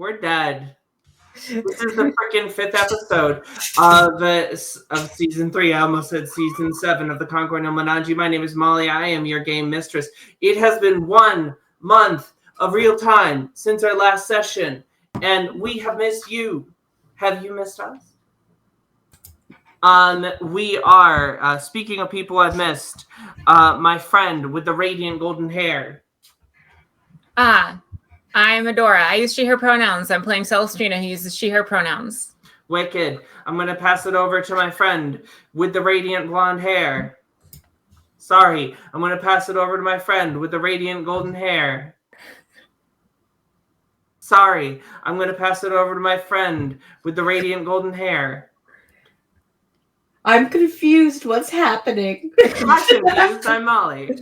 We're dead. This is the freaking 5th episode of season 3. I almost said season 7 of the Concord Illuminati. My name is Molly. I am your game mistress. It has been 1 month of real time since our last session, and we have missed you. Have you missed us? We are, speaking of people I've missed, my friend with the radiant golden hair. I'm Adora. I use she, her pronouns. I'm playing Celestrina, who uses she, her pronouns. Wicked. I'm going to pass it over to my friend with the radiant blonde hair. Sorry. I'm going to pass it over to my friend with the radiant golden hair. Sorry. I'm going to pass it over to my friend with the radiant golden hair. I'm confused. What's happening? I'm confused. I'm Molly.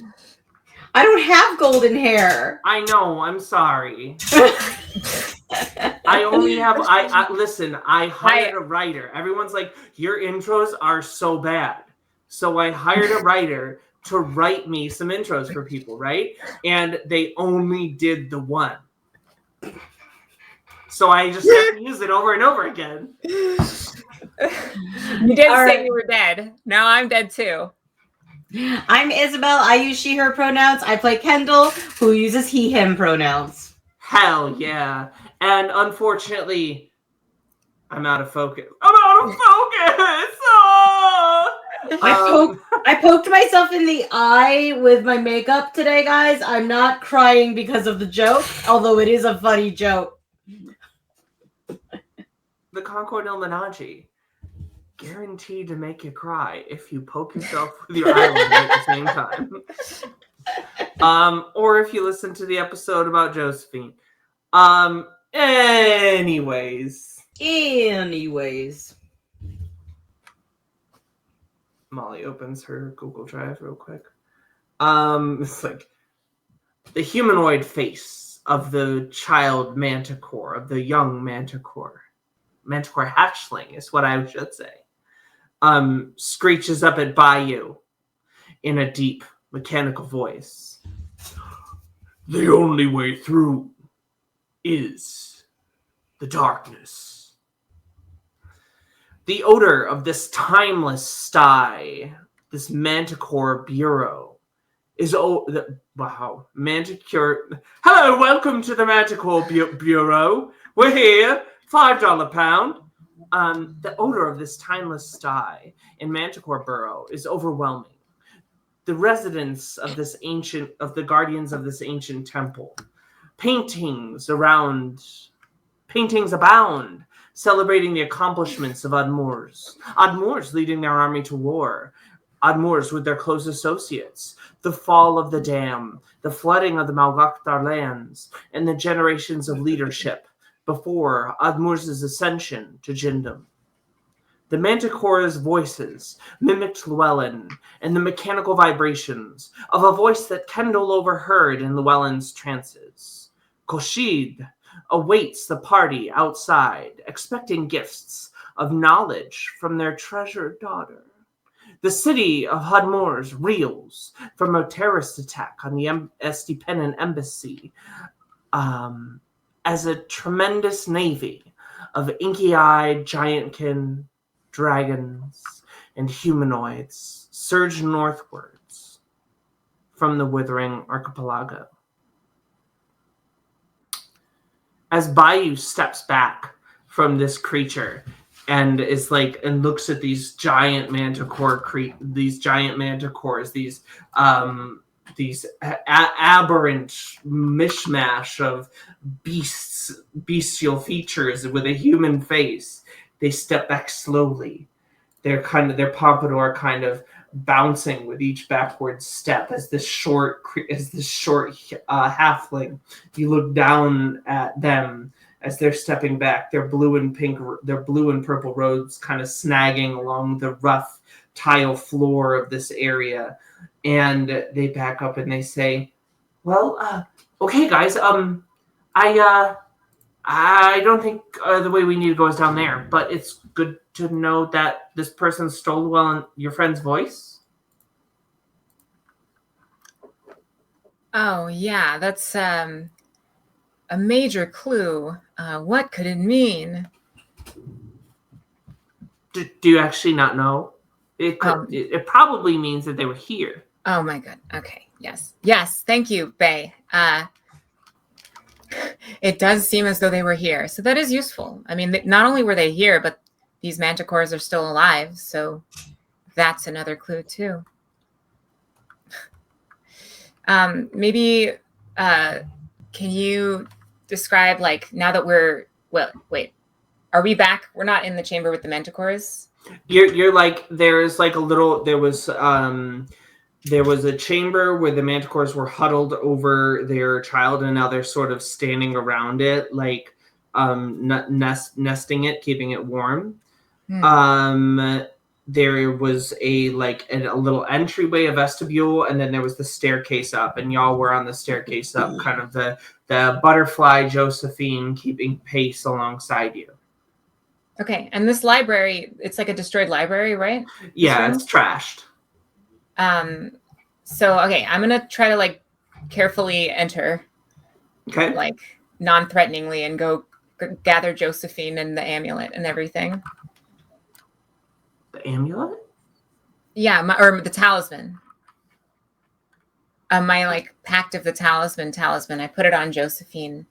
I don't have golden hair. I know. I'm sorry. I only have. Listen. I hired a writer. Everyone's like, your intros are so bad. So I hired a writer to write me some intros for people, right? And they only did the one. So I just have to use it over and over again. You did say you were dead. Now I'm dead too. I'm Isabel. I use she, her pronouns. I play Kendall, who uses he, him pronouns. Hell yeah. And unfortunately, I'm out of focus. I'm out of focus! Oh! I poked myself in the eye with my makeup today, guys. I'm not crying because of the joke, although it is a funny joke. The Concord Illuminati. Guaranteed to make you cry if you poke yourself with your eyelid at the same time. Or if you listen to the episode about Josephine. Anyways. Molly opens her Google Drive real quick. It's like the humanoid face of the child manticore, of the young manticore. Manticore hatchling is what I should say. Screeches up at Bayou in a deep mechanical voice. The only way through is the darkness. The odor of this timeless sty, this manticore bureau, is Manticore. Hello, welcome to the Manticore Bureau. We're here, $5 a pound. The odor of this timeless sty in Manticore Burrow is overwhelming. The residents of the guardians of this ancient temple. Paintings abound, celebrating the accomplishments of Admoors. Admoors leading their army to war. Admoors with their close associates. The fall of the dam, the flooding of the Malgaktar lands, and the generations of leadership before Admoors' ascension to Jindom. The Manticore's voices mimicked Llewellyn and the mechanical vibrations of a voice that Kendall overheard in Llewellyn's trances. Koshid awaits the party outside, expecting gifts of knowledge from their treasured daughter. The city of Hadmoors reels from a terrorist attack on the Estipenan embassy, as a tremendous navy of inky-eyed giantkin, dragons, and humanoids surge northwards from the withering archipelago. As Bayou steps back from this creature and is like, and looks at these giant manticores, these aberrant mishmash of bestial features with a human face, they step back slowly. Their pompadour kind of bouncing with each backward step as this short halfling. You look down at them as they're stepping back. Their blue and purple robes kind of snagging along the rough tile floor of this area. And they back up and they say, well, okay, guys, I don't think the way we need to go is down there, but it's good to know that this person stole your friend's voice. Oh, yeah, that's a major clue. What could it mean? Do you actually not know? It probably means that they were here. Oh my god. Okay. Yes. Thank you, Bay. It does seem as though they were here, so that is useful. I mean, not only were they here, but these manticores are still alive, so that's another clue too. Maybe can you describe, like, now that wait, are we back? We're not in the chamber with the manticores? You're like, there was a chamber where the manticores were huddled over their child, and now they're sort of standing around it, like nesting it, keeping it warm. There was a little entryway, a vestibule, and then there was the staircase up, and y'all were on the staircase up, kind of the butterfly Josephine keeping pace alongside you. Okay, and this library, it's like a destroyed library, right? Yeah, it's trashed. So, okay, I'm going to try to, like, carefully enter. Okay. Like, non-threateningly, and go gather Josephine and the amulet and everything. The amulet? Yeah, or the talisman. My, like, Pact of the Talisman, I put it on Josephine.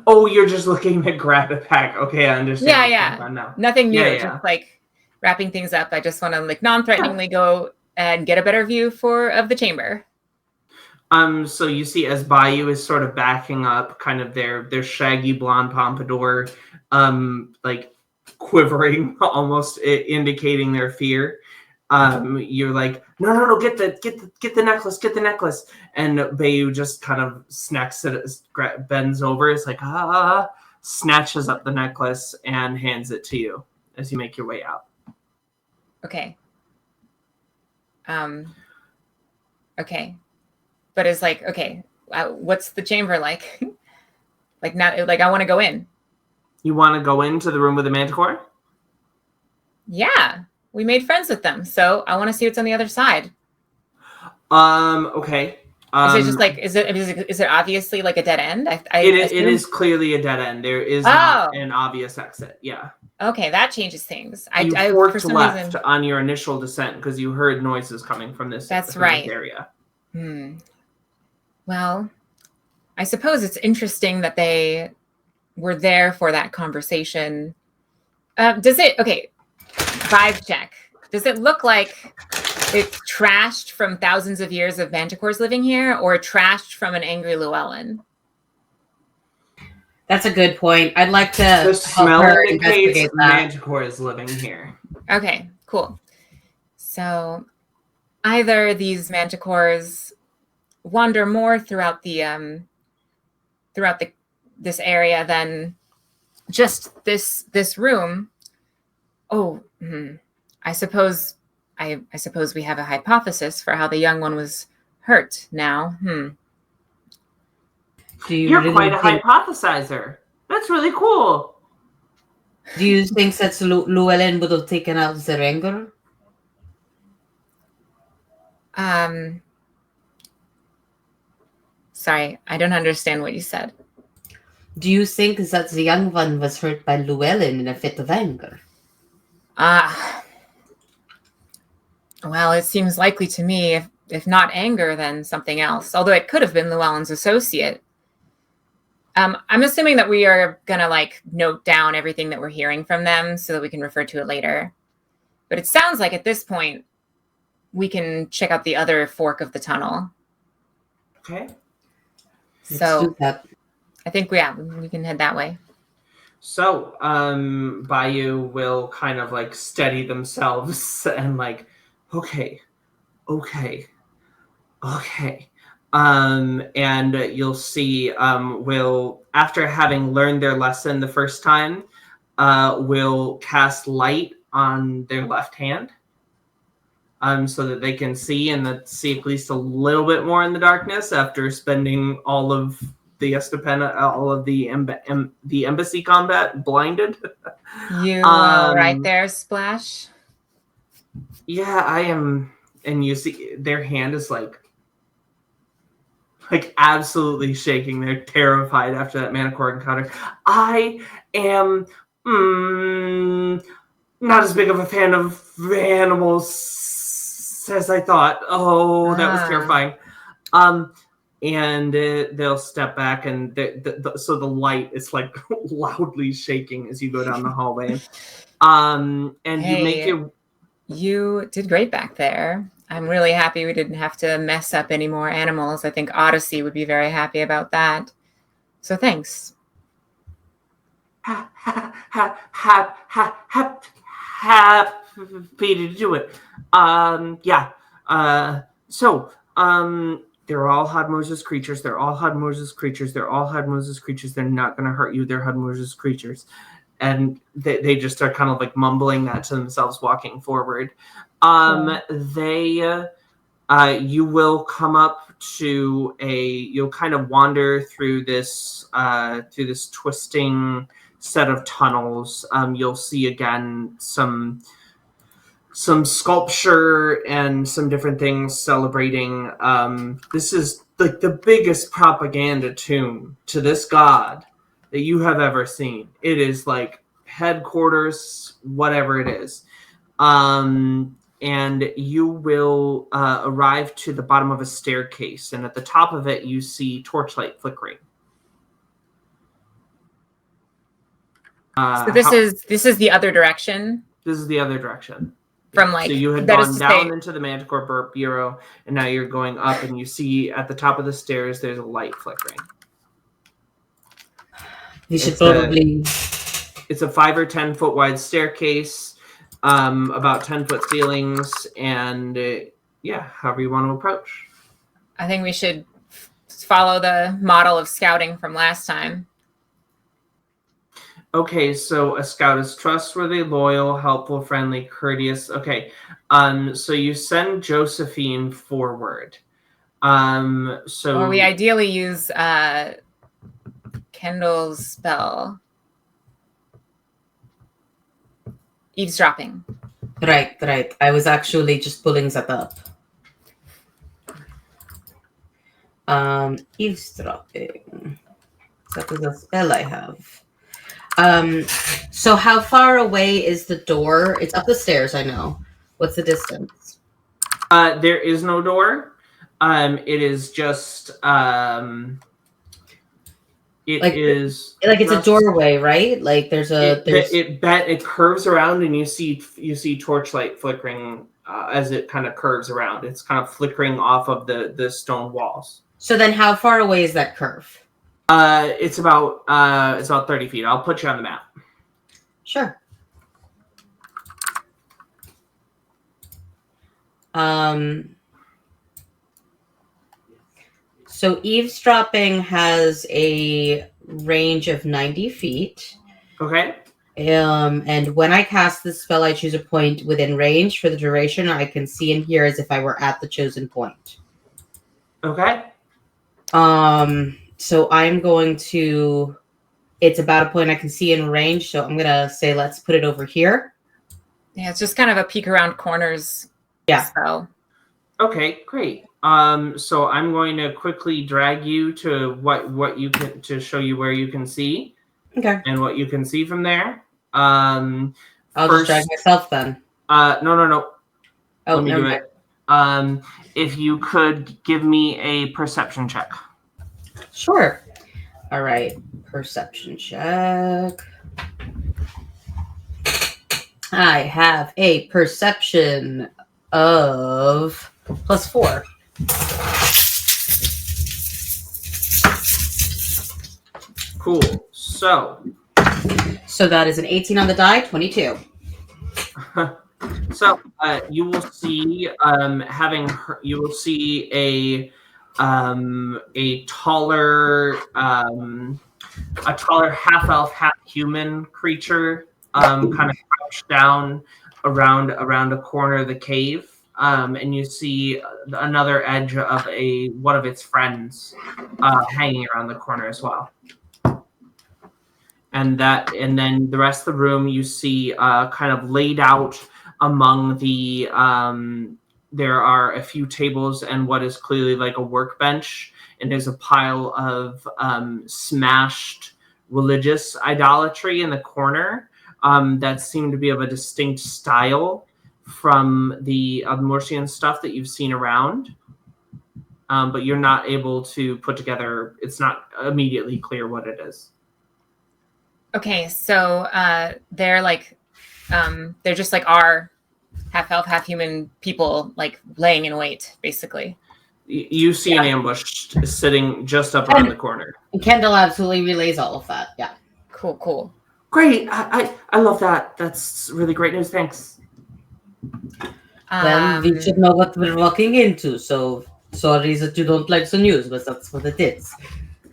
Oh, you're just looking to grab a pack. Okay, I understand. Yeah. Nothing new, just, like, wrapping things up. I just want to, like, non-threateningly go and get a better view of the chamber. So you see, as Bayou is sort of backing up, kind of their shaggy blonde pompadour, like quivering, almost indicating their fear. You're like, no, get the necklace, and Bayou just kind of snacks it, bends over, it's like, snatches up the necklace and hands it to you as you make your way out. Okay. Okay. But it's like, okay, what's the chamber like? Like, not like I want to go in. You want to go into the room with the manticore? Yeah, we made friends with them, so I want to see what's on the other side. Okay. Is it just like, is it obviously like a dead end? It is clearly a dead end. There is not an obvious exit. Yeah. Okay, that changes things. You forked left on your initial descent because you heard noises coming from this. That's right. Area. Well, I suppose it's interesting that they were there for that conversation. Okay, vibe check. Does it look like it's trashed from thousands of years of manticores living here, or trashed from an angry Llewellyn? That's a good point. I'd like to the smell indicates manticore is living here. Okay, cool. So either these manticores wander more throughout this area than just this room. I suppose we have a hypothesis for how the young one was hurt now. You're quite a hypothesizer. That's really cool. Do you think that Llewellyn would have taken out their anger? Sorry, I don't understand what you said. Do you think that the young one was hurt by Llewellyn in a fit of anger? Well, it seems likely to me, if not anger, then something else. Although it could have been Llewellyn's associate. I'm assuming that we are gonna note down everything that we're hearing from them so that we can refer to it later. But it sounds like at this point we can check out the other fork of the tunnel. Okay. So do that. I think we can head that way. So Bayou will kind of steady themselves and okay. And you'll see will, after having learned their lesson the first time, will cast light on their left hand so that they can see see at least a little bit more in the darkness after spending all of the the embassy combat blinded. You right there, Splash? Yeah, I am. And you see their hand is like absolutely shaking. They're terrified after that Manicore encounter. I am not as big of a fan of animals as I thought. Oh, that was terrifying. And they'll step back, and so the light is like loudly shaking as you go down the hallway. And you make your. You did great back there. I'm really happy we didn't have to mess up any more animals. I think Odyssey would be very happy about that. So thanks. Happy to do it. They're all Hadmoz's creatures. They're all Hadmoz's creatures. They're all Hadmoz's creatures. They're not going to hurt you. They're Hadmoz's creatures. And they just are kind of like mumbling that to themselves, walking forward. You will come up to you'll kind of wander through this twisting set of tunnels. You'll see again some sculpture and some different things celebrating. This is like the biggest propaganda tomb to this god that you have ever seen. It is like headquarters, whatever it is. And you will arrive to the bottom of a staircase, and at the top of it you see torchlight flickering. So this is the other direction? This is the other direction. From so you had gone down into the Manticore Bureau, and now you're going up, and you see at the top of the stairs there's a light flickering. You should probably. It's a 5 or 10 foot wide staircase, about 10 foot ceilings, and however you want to approach. I think we should follow the model of scouting from last time. Okay, so a scout is trustworthy, loyal, helpful, friendly, courteous. Okay, so you send Josephine forward. Or we ideally use Kendall's spell. Eavesdropping. Right. I was actually just pulling that up. Eavesdropping. That is a spell I have. So how far away is the door? It's up the stairs, I know. What's the distance? There is no door. It is just it's a doorway, right? Like it curves around, and you see torchlight flickering as it kind of curves around. It's kind of flickering off of the stone walls. So then how far away is that curve? It's about 30 feet. I'll put you on the map. Sure. So eavesdropping has a range of 90 feet. Okay. And when I cast this spell, I choose a point within range for the duration. I can see and hear as if I were at the chosen point. Okay. So I'm going to, it's about a point I can see in range. So I'm going to say, let's put it over here. Yeah, it's just kind of a peek around corners spell. Okay, great. So I'm going to quickly drag you to what you can, to show you where you can see. Okay. And what you can see from there. I'll just drag myself then. No. Oh, let me do it. If you could give me a perception check. Sure. All right. Perception check. I have a perception of +4. Cool. So that is an 18 on the die, 22. So you will see a taller half elf, half human creature kind of crouched down around a corner of the cave, and you see another edge of one of its friends hanging around the corner as well. And then the rest of the room you see kind of laid out among the there are a few tables and what is clearly like a workbench, and there's a pile of smashed religious idolatry in the corner that seem to be of a distinct style from the Admorsian stuff that you've seen around. But you're not able to put together, it's not immediately clear what it is. Okay, so they're like, they're just like our half elf, half human people, like laying in wait, basically. You see an ambush sitting just up around the corner. And Kendall absolutely relays all of that. Yeah. Cool. Great. I love that. That's really great news. Thanks. Well, we should know what we're walking into. So sorry that you don't like the news, but that's what it is.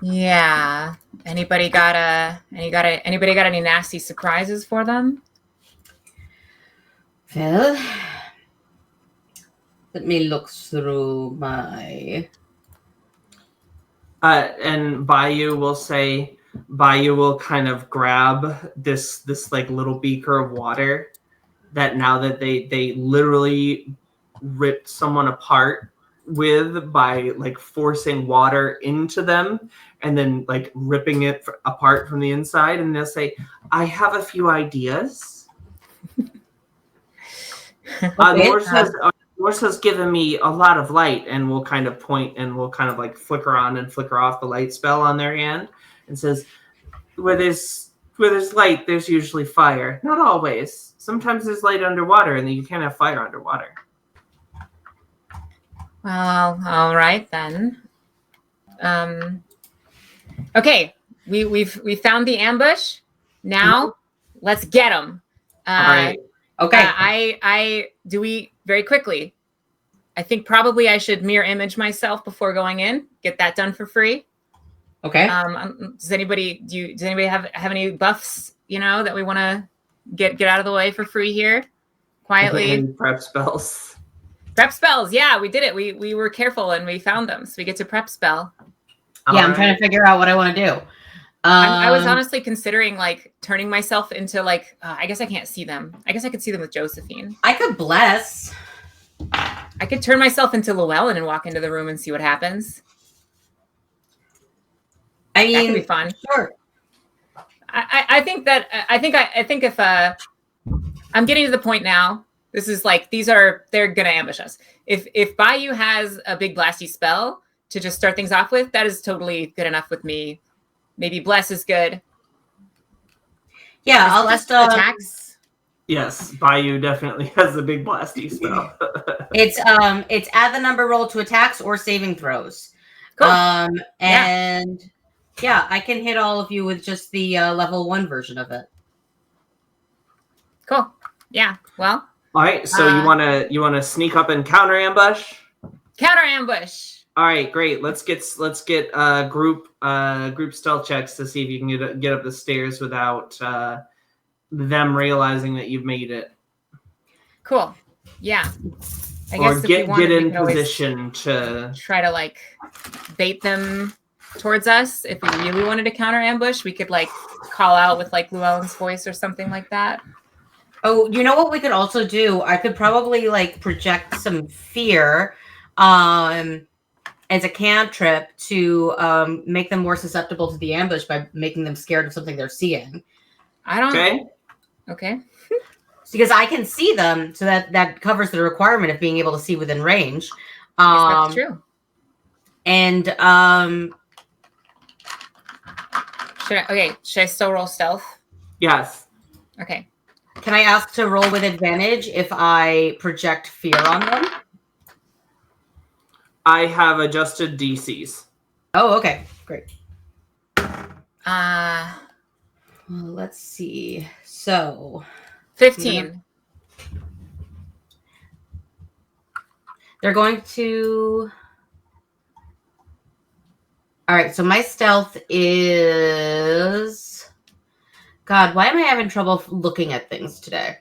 Yeah. Anybody got any nasty surprises for them? Well, let me look through my. And Bayou will kind of grab this like little beaker of water that now that they literally ripped someone apart with by like forcing water into them and then like ripping it apart from the inside, and they'll say, I have a few ideas. Morse has given me a lot of light, and will kind of point and will kind of like flicker on and flicker off the light spell on their hand, and says, where there's light, there's usually fire. Not always. Sometimes there's light underwater, and then you can't have fire underwater. Well, all right then. Okay, we found the ambush. Now, let's get them. All right. Okay. Very quickly. I think probably I should mirror image myself before going in. Get that done for free. Okay. Does anybody have any buffs, that we want to get out of the way for free here? Quietly. Prep spells. Prep spells, yeah, we did it. We were careful and we found them, so we get to prep spell. Yeah, I'm trying to figure out what I want to do. I was honestly considering like turning myself into like I guess I can't see them. I guess I could see them with Josephine. I could bless. I could turn myself into Llewellyn and walk into the room and see what happens. I mean, that could be fun. Sure. I think if I'm getting to the point now. This is like they're gonna ambush us. If Bayou has a big blasty spell to just start things off with, that is totally good enough with me. Maybe bless is good. Yeah, I'll just attacks. Yes, Bayou definitely has a big blasty spell. It's add the number roll to attacks or saving throws. Cool. And yeah, I can hit all of you with just the level 1 version of it. Cool. Yeah. Well. All right, so you wanna sneak up and counter ambush? Counter ambush. All right, great. Let's get group stealth checks to see if you can get up the stairs without them realizing that you've made it. Cool. Yeah. I guess get in position to try to like bait them towards us. If we really wanted to counter ambush, we could like call out with like Llewellyn's voice or something like that. Oh, you know what we could also do? I could probably like project some fear as a cantrip to make them more susceptible to the ambush by making them scared of something they're seeing. Okay. Because I can see them, so that covers the requirement of being able to see within range. That's true. And should I still roll stealth? Yes. Okay. Can I ask to roll with advantage if I project fear on them? I have adjusted DCs. Oh, okay. Great. Well, let's see. So 15. They're going to... All right, so my stealth is... God, why am I having trouble looking at things today?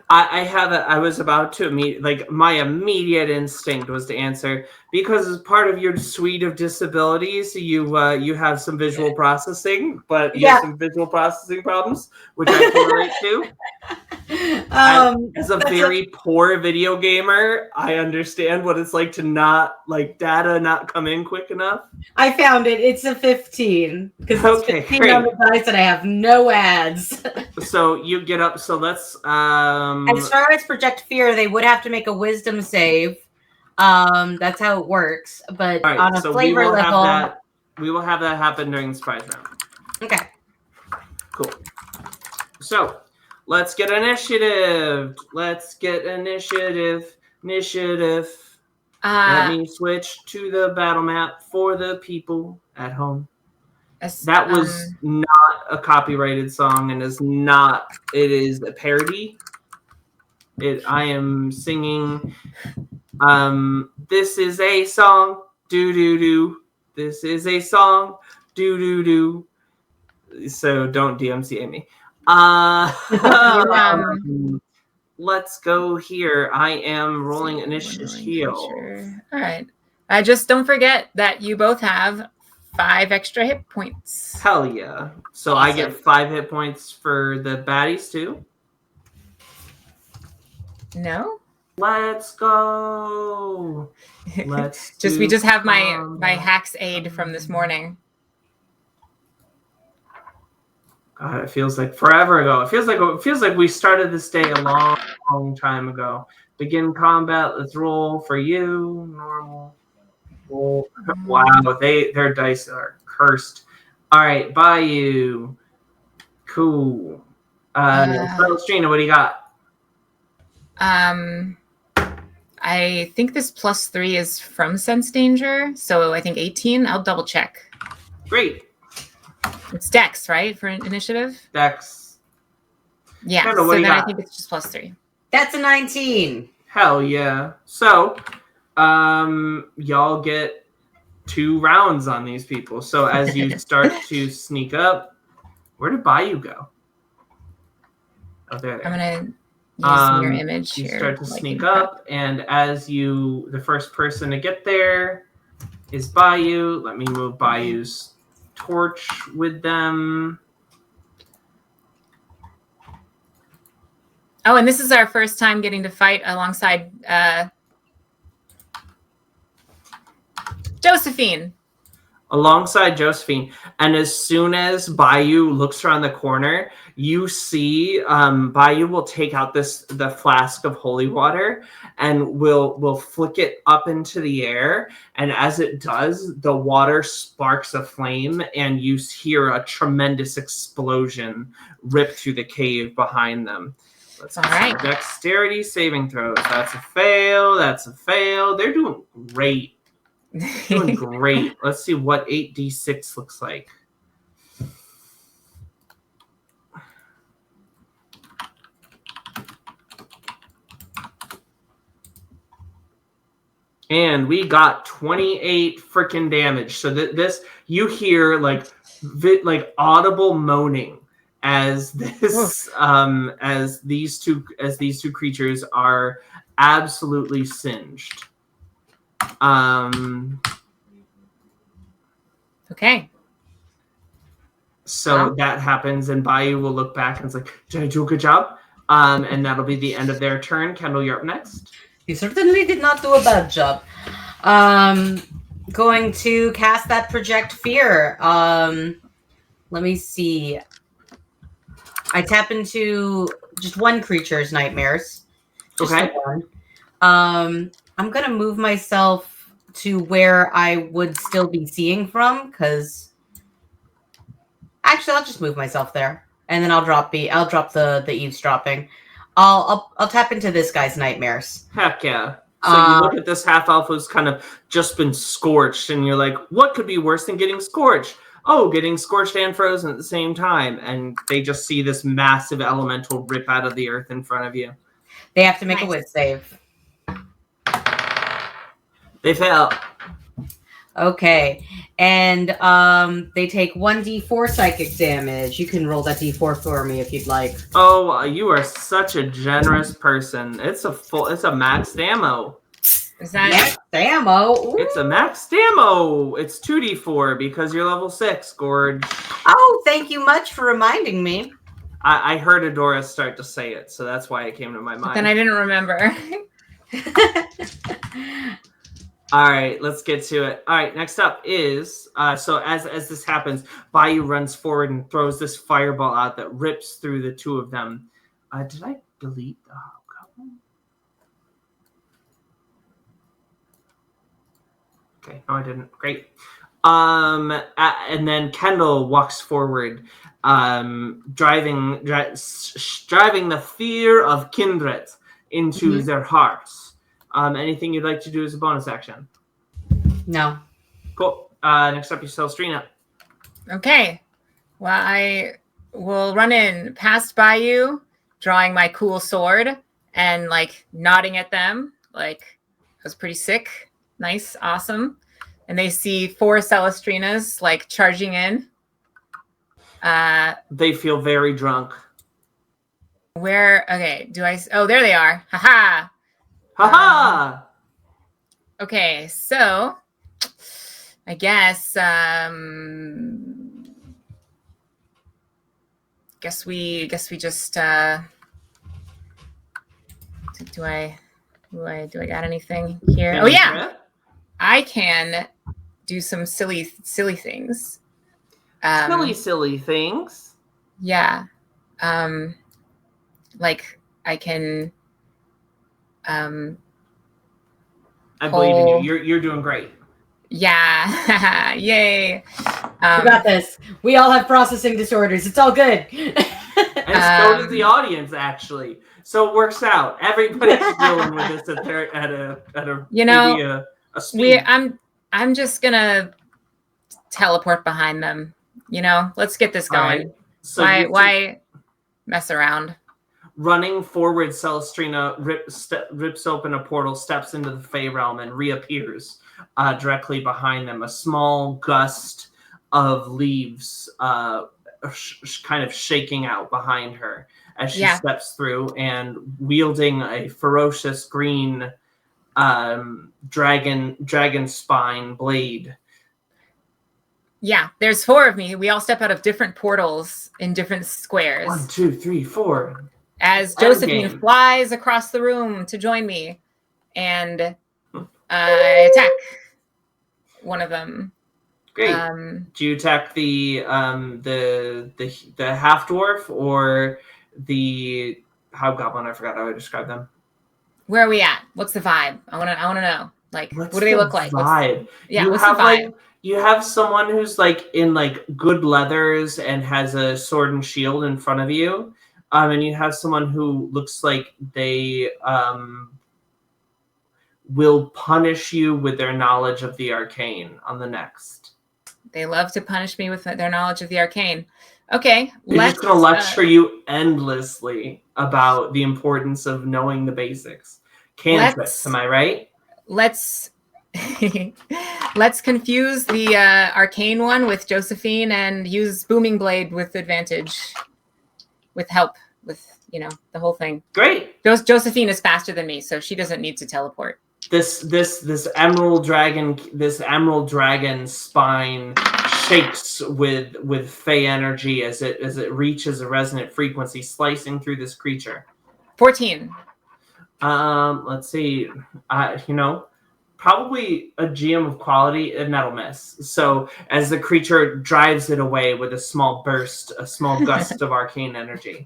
I was about to my immediate instinct was to answer because as part of your suite of disabilities, you have some visual processing, but you have some visual processing problems, which I can relate to. As a very poor video gamer, I understand what it's like to data not come in quick enough. I found it. It's a 15 because it's 15 great. on the dice, and I have no ads. So you get up. So let's. As far as project fear, they would have to make a wisdom save. That's how it works. But right, on a flavor level, we will have that happen during the surprise round. Okay. Cool. So let's get initiative. Initiative. Let me switch to the battle map for the people at home. That was not a copyrighted song and is not. It is a parody. I am singing. This is a song. Do do do. This is a song. Do do do. So don't DMCA me. Let's go here. I am rolling initiative. All right. Just don't forget that you both have 5 extra hit points. Hell yeah. So awesome. I get 5 hit points for the baddies too? No. Let's go. We just have my hacks aid from this morning. God, it feels like forever ago. It feels like we started this day a long, long time ago. Begin combat. Let's roll for you. Normal. Roll. Wow, their dice are cursed. All right, Bayou. Cool. Trina, what do you got? I think this +3 is from Sense Danger, so I think 18. I'll double check. Great. It's Dex, right, for initiative? Dex. Yeah, so then I think it's just +3. That's a 19. Hell yeah. So, y'all get 2 rounds on these people. So as you start to sneak up, where did Bayou go? Oh, there. I'm going to use your image here. You start to sneak up, and as the first person to get there is Bayou. Let me move Bayou's torch with them. Oh, and this is our first time getting to fight alongside Josephine. Alongside Josephine. And as soon as Bayou looks around the corner, you see Bayou will take out the flask of holy water and will flick it up into the air. And as it does, the water sparks a flame and you hear a tremendous explosion rip through the cave behind them. Let's get some dexterity saving throws. That's a fail. That's a fail. They're doing great. Doing great. Let's see what 8d6 looks like. And we got 28 freaking damage. So this you hear like audible moaning as this as these two creatures are absolutely singed. Okay. So that happens, and Bayou will look back and it's like, "Did I do a good job?" And that'll be the end of their turn. Kendall, you're up next. You certainly did not do a bad job. Going to cast that project fear. Let me see. I tap into just one creature's nightmares. Just one. I'm going to move myself to where I would still be seeing from, because actually I'll just move myself there, and then I'll drop the eavesdropping. I'll tap into this guy's nightmares. Heck yeah. So you look at this half elf who's kind of just been scorched, and you're like, what could be worse than getting scorched? Oh, getting scorched and frozen at the same time. And they just see this massive elemental rip out of the earth in front of you. They have to make a wit save. They fail. Okay. And they take 1d4 psychic damage. You can roll that d4 for me if you'd like. Oh, you are such a generous person. It's a max ammo. Is that Max ammo. Ooh. It's a max ammo. It's 2d4 because you're level 6, Gorge. Oh, thank you much for reminding me. I heard Adora start to say it, so that's why it came to my mind. then I didn't remember. All right, let's get to it. All right, next up is so as this happens, Bayou runs forward and throws this fireball out that rips through the two of them. Did I delete the hobgoblin? Okay, no, I didn't. Great. And then Kendall walks forward, driving the fear of kindred into their hearts. Anything you'd like to do as a bonus action? No. Cool. Next up, you Celstrina. Okay. Well, I will run in past Bayou, drawing my cool sword and like nodding at them. Like, it was pretty sick. Nice. Awesome. And they see 4 Celestrinas like charging in. They feel very drunk. Where? Okay. Oh, there they are. Haha. Haha! Okay. So I guess, guess we just, do I got anything here? Oh yeah. I can do some silly things. Silly things. Yeah. Like I can. I believe in you. You're doing great. Yeah. Yay. We got this. We all have processing disorders. It's all good. And so does the audience, actually. So it works out. Everybody's dealing with this at a maybe a speed. I'm just gonna teleport behind them. Let's get this going. Right. So why mess around? Running forward, Celestrina rips open a portal, steps into the Fey realm, and reappears directly behind them. A small gust of leaves kind of shaking out behind her as she steps through, and wielding a ferocious green dragon spine blade. Yeah, there's 4 of me. We all step out of different portals in different squares. 1, 2, 3, 4. As Josephine flies across the room to join me, and I attack one of them. Great. Do you attack the half dwarf or the hobgoblin? I forgot how I described them. Where are we at? What's the vibe? I want to know. Like, what do they look like? Vibe. What's the vibe? You have someone who's like in like good leathers and has a sword and shield in front of you. And you have someone who looks like they will punish you with their knowledge of the arcane on the next. They love to punish me with their knowledge of the arcane. Okay. They're just going to lecture you endlessly about the importance of knowing the basics. Cantrips, am I right? Let's confuse the arcane one with Josephine and use Booming Blade with advantage. With help, with the whole thing. Great. Josephine is faster than me, so she doesn't need to teleport. This emerald dragon spine shakes with Fey energy as it reaches a resonant frequency, slicing through this creature. 14. Let's see. Probably a GM of quality, and that'll miss. So as the creature drives it away with a small gust of arcane energy.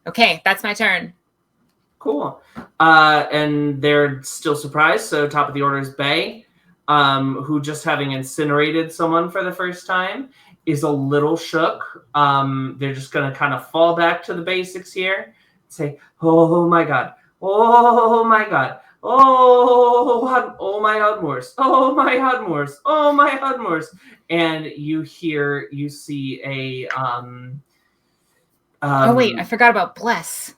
Okay, that's my turn. Cool. And they're still surprised. So top of the order is Bay, who, just having incinerated someone for the first time, is a little shook. They're just going to kind of fall back to the basics here. Say, oh my God. Oh my God. Oh my Hudmores. Oh my Hudmores. Oh my Hudmores. And you see a oh wait, I forgot about Bless.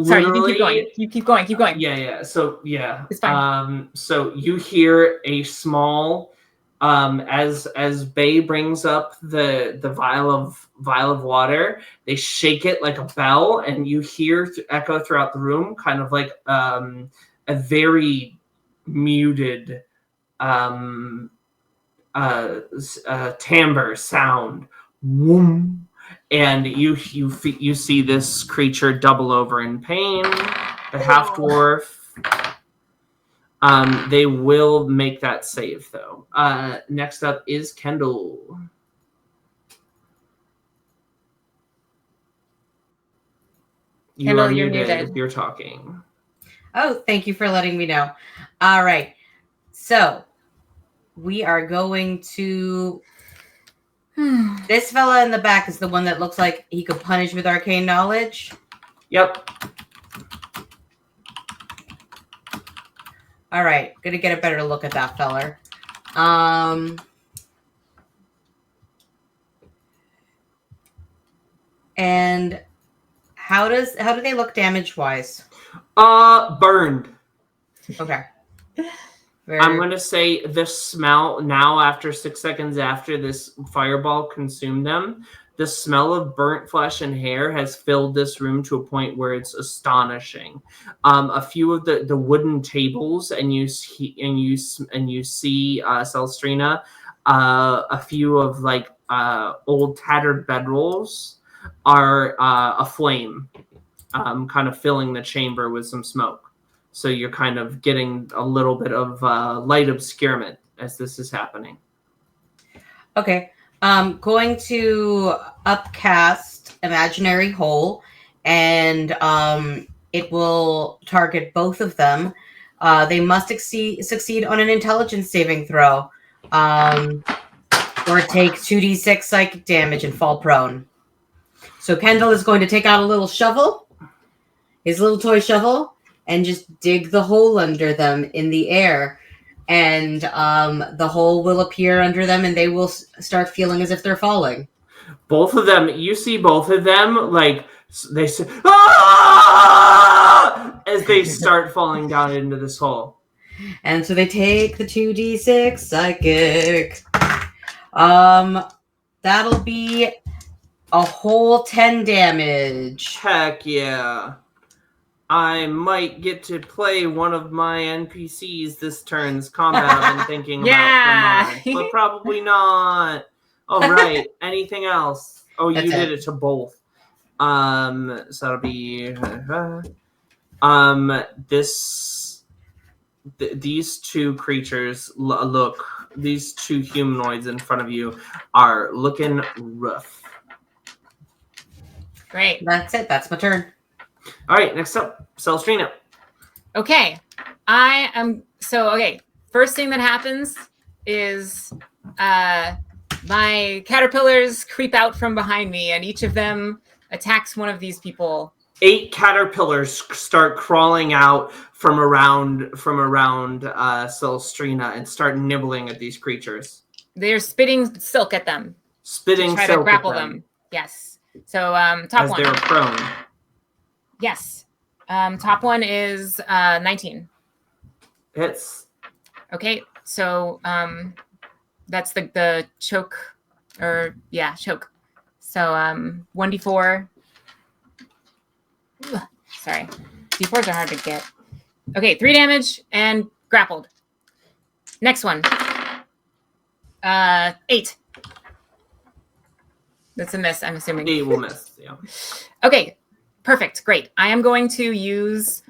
Sorry, you can keep Literally- going. You keep going. Keep going. Yeah. So yeah. It's fine. So you hear a small, as Bay brings up the vial of water, they shake it like a bell, and you hear echo throughout the room, kind of like a very muted timbre sound. Whoom. And you see this creature double over in pain. The half dwarf. They will make that save though. Next up is Kendall. You Kendall, are you're muted muted. if you're talking. Oh, thank you for letting me know. All right. So we are going to. This fella in the back is the one that looks like he could punish with arcane knowledge. Yep. All right, gonna get a better look at that feller. And how do they look damage wise? Burned. Okay. I'm going to say the smell now, after 6 seconds after this fireball consumed them, the smell of burnt flesh and hair has filled this room to a point where it's astonishing. A few of the wooden tables, and you see Celstrina, a few of like old tattered bedrolls are aflame, kind of filling the chamber with some smoke. So you're kind of getting a little bit of light obscurement as this is happening. Okay. Going to upcast Imaginary Hole, and it will target both of them. They must succeed on an intelligence saving throw, or take 2d6 psychic damage and fall prone. So Kendall is going to take out a little shovel, his little toy shovel, and just dig the hole under them in the air. And the hole will appear under them, and they will start feeling as if they're falling. Both of them, you see both of them, like, they say, "Ah!" as they start falling down into this hole. And so they take the 2d6 psychic. That'll be a whole 10 damage. Heck yeah. I might get to play one of my NPCs this turn's combat I've been thinking about for months, but probably not. Oh, right. Anything else? Oh, you did it to both. So that'll be these two creatures these two humanoids in front of you are looking rough. Great. That's it. That's my turn. All right, next up, Celstrina. Okay. First thing that happens is my caterpillars creep out from behind me, and each of them attacks one of these people. 8 caterpillars start crawling out from around Celstrina and start nibbling at these creatures. They're spitting silk at them. Spitting to try silk to grapple at them. Yes. So top as one. they're prone. Yes. Top one is 19. Hits. Okay. So that's the choke, choke. So 1d4. Ugh, sorry. D4s are hard to get. Okay, 3 damage and grappled. Next one. 8. That's a miss, I'm assuming. 8 will miss, yeah. Okay, perfect, great. I am going to use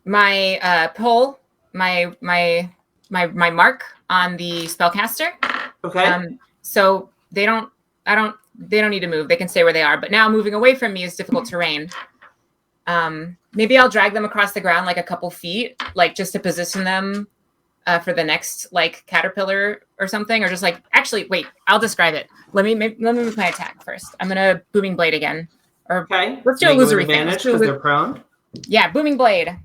my pull, my mark on the spellcaster. Okay. So they don't need to move. They can stay where they are. But now moving away from me is difficult terrain. Maybe I'll drag them across the ground like a couple feet, like just to position them for the next like caterpillar or something, or just like actually wait. I'll describe it. Let me move my attack first. I'm gonna booming blade again. Or okay. Let's do a illusory thing. Advantage because they're prone. Yeah, booming blade.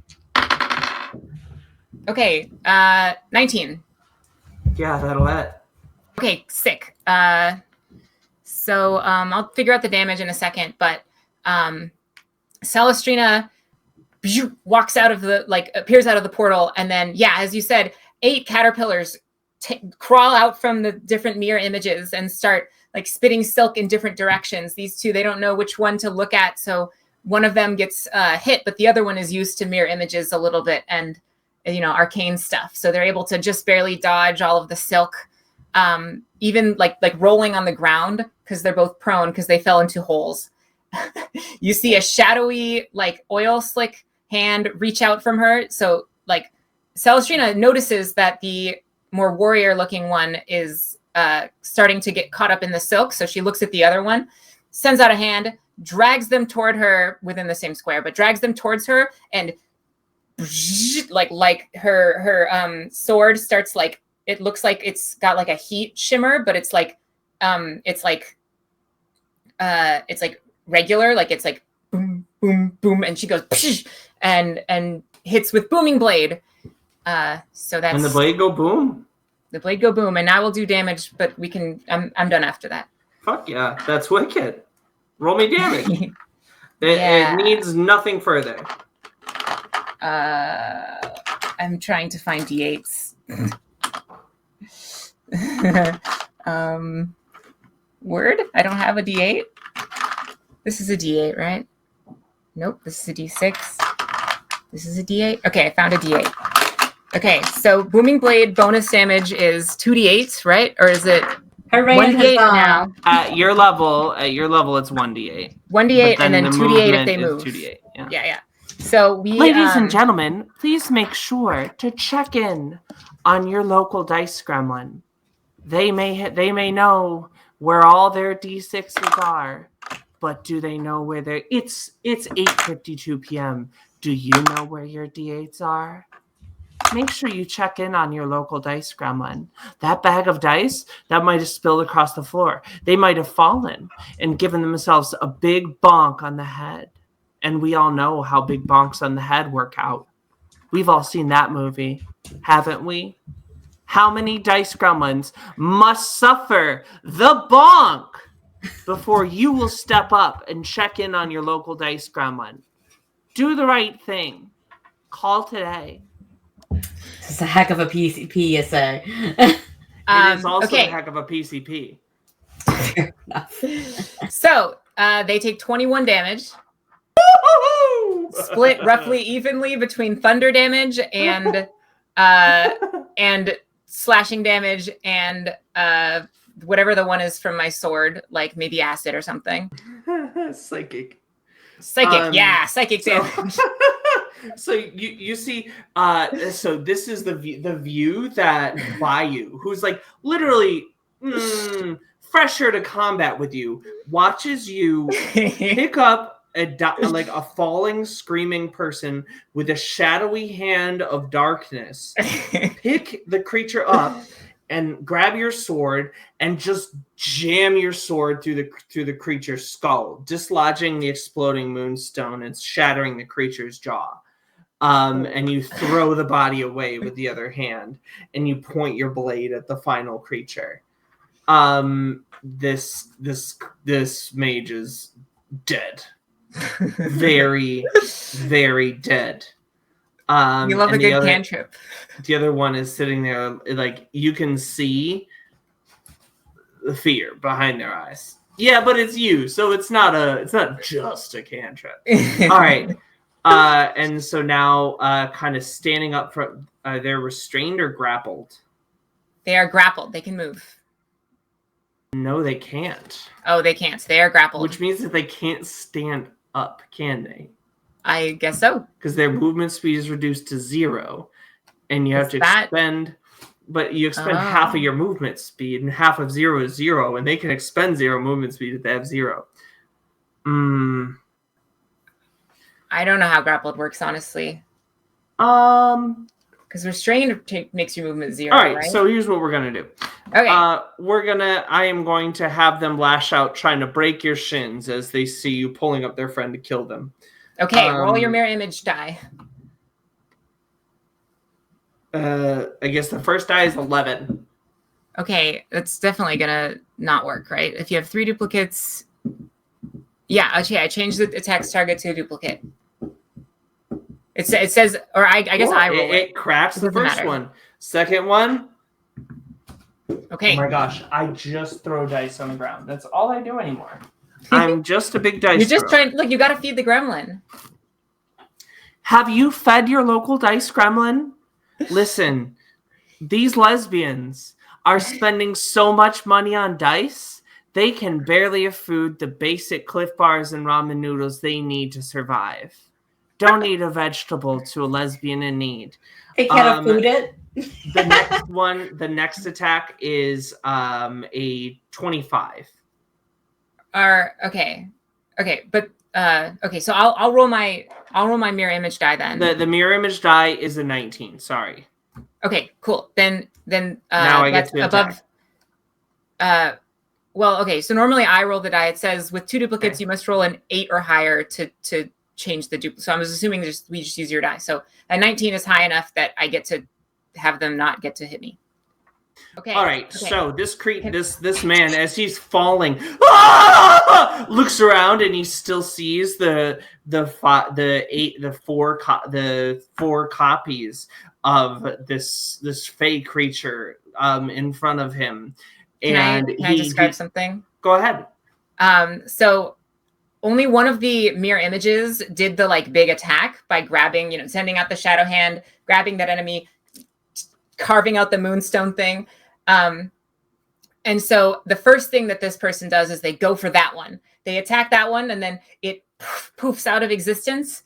Okay, 19. Yeah, that'll hit. Okay, sick. So I'll figure out the damage in a second, but Celestrina walks out of appears out of the portal, and then, yeah, as you said, 8 caterpillars crawl out from the different mirror images and start like spitting silk in different directions. These two, they don't know which one to look at, so one of them gets hit, but the other one is used to mirror images a little bit and, arcane stuff. So they're able to just barely dodge all of the silk, even like rolling on the ground because they're both prone because they fell into holes. You see a shadowy, like oil slick hand reach out from her. So like Celestrina notices that the more warrior looking one is starting to get caught up in the silk. So she looks at the other one, sends out a hand, drags them toward her within the same square, but drags them towards her, and like her sword starts, like, it looks like it's got like a heat shimmer, but it's like regular, like it's like boom, boom, boom, and she goes and hits with booming blade. So that's, and the blade go boom. The blade go boom, and now we'll do damage, but we can. I'm done after that. Fuck yeah, that's wicked. Roll me damage. It needs nothing further. I'm trying to find d8s. Word? I don't have a d8. This is a d8, right? Nope. This is a d6. This is a d8. Okay, I found a d8. Okay, so booming blade bonus damage is 2d8, right? Or is it 1d8 now? At your level, it's 1d8. 1d8 and then 2d8 if they move. 2d8. Yeah. So ladies and gentlemen, please make sure to check in on your local dice gremlin. They may know where all their d6s are, but do they know where they're? It's 8:52 p.m. Do you know where your d8s are? Make sure you check in on your local dice gremlin. That bag of dice that might have spilled across the floor. They might have fallen and given themselves a big bonk on the head. And we all know how big bonks on the head work out. We've all seen that movie, haven't we? How many dice gremlins must suffer the bonk before you will step up and check in on your local dice gremlin? Do the right thing. Call today. It's a heck of a PCP, It is also a heck of a PCP. So they take 21 damage. Split roughly evenly between thunder damage and slashing damage and whatever the one is from my sword, like maybe acid or something. Psychic, yeah, psychic damage. So you see, so this is the view that Bayou, who's like literally fresher to combat with you, watches you pick up a falling, screaming person with a shadowy hand of darkness, pick the creature up and grab your sword and just jam your sword through the creature's skull, dislodging the exploding moonstone and shattering the creature's jaw. And you throw the body away with the other hand, and you point your blade at the final creature. This mage is dead. Very, very dead. You love a good cantrip. The other one is sitting there, like you can see the fear behind their eyes. Yeah, but it's you, so it's not just a cantrip. All right. And so now, kind of standing up from, they're restrained or grappled? They are grappled. They can move. No, they can't. Oh, they can't. They are grappled. Which means that they can't stand up, can they? I guess so. Because their movement speed is reduced to 0, and you have to expend. But you expend half of your movement speed, and half of 0 is 0, and they can expend 0 movement speed if they have 0. I don't know how grappled works, honestly. Because restrained makes your movement 0. All right, so here's what we're gonna do. Okay. I am going to have them lash out, trying to break your shins as they see you pulling up their friend to kill them. Okay, roll your mirror image die. I guess the first die is 11. Okay, that's definitely gonna not work, right? If you have 3 duplicates, yeah. Okay, I changed the attack's target to a duplicate. It says, or I guess Cool. I roll it. It cracks the first matter. one. Second one. Okay. Oh my gosh! I just throw dice on the ground. That's all I do anymore. I'm just a big dice. You're just thrower. trying. Look, you got to feed the gremlin. Have you fed your local dice gremlin? Listen, these lesbians are spending so much money on dice, they can barely afford the basic Cliff Bars and ramen noodles they need to survive. Donate a vegetable to a lesbian in need. They can't afford it. The next one, the next attack is a 25. Okay, but okay. So I'll roll my mirror image die then. The mirror image die is a 19. Sorry. Okay, cool. Then now I that's get to above. attack. Well, okay. So normally I roll the die. It says with 2 duplicates, you must roll an 8 or higher to change the duplicate. So I'm assuming we just use your die. So a 19 is high enough that I get to have them not get to hit me. Okay. All right. Okay. So this man, as he's falling, looks around and he still sees the 4 copies of this fey creature in front of him. Can I describe something? Go ahead. So only one of the mirror images did the big attack by grabbing, sending out the shadow hand, grabbing that enemy, carving out the moonstone thing. And so the first thing that this person does is they go for that one. They attack that one, and then it poofs out of existence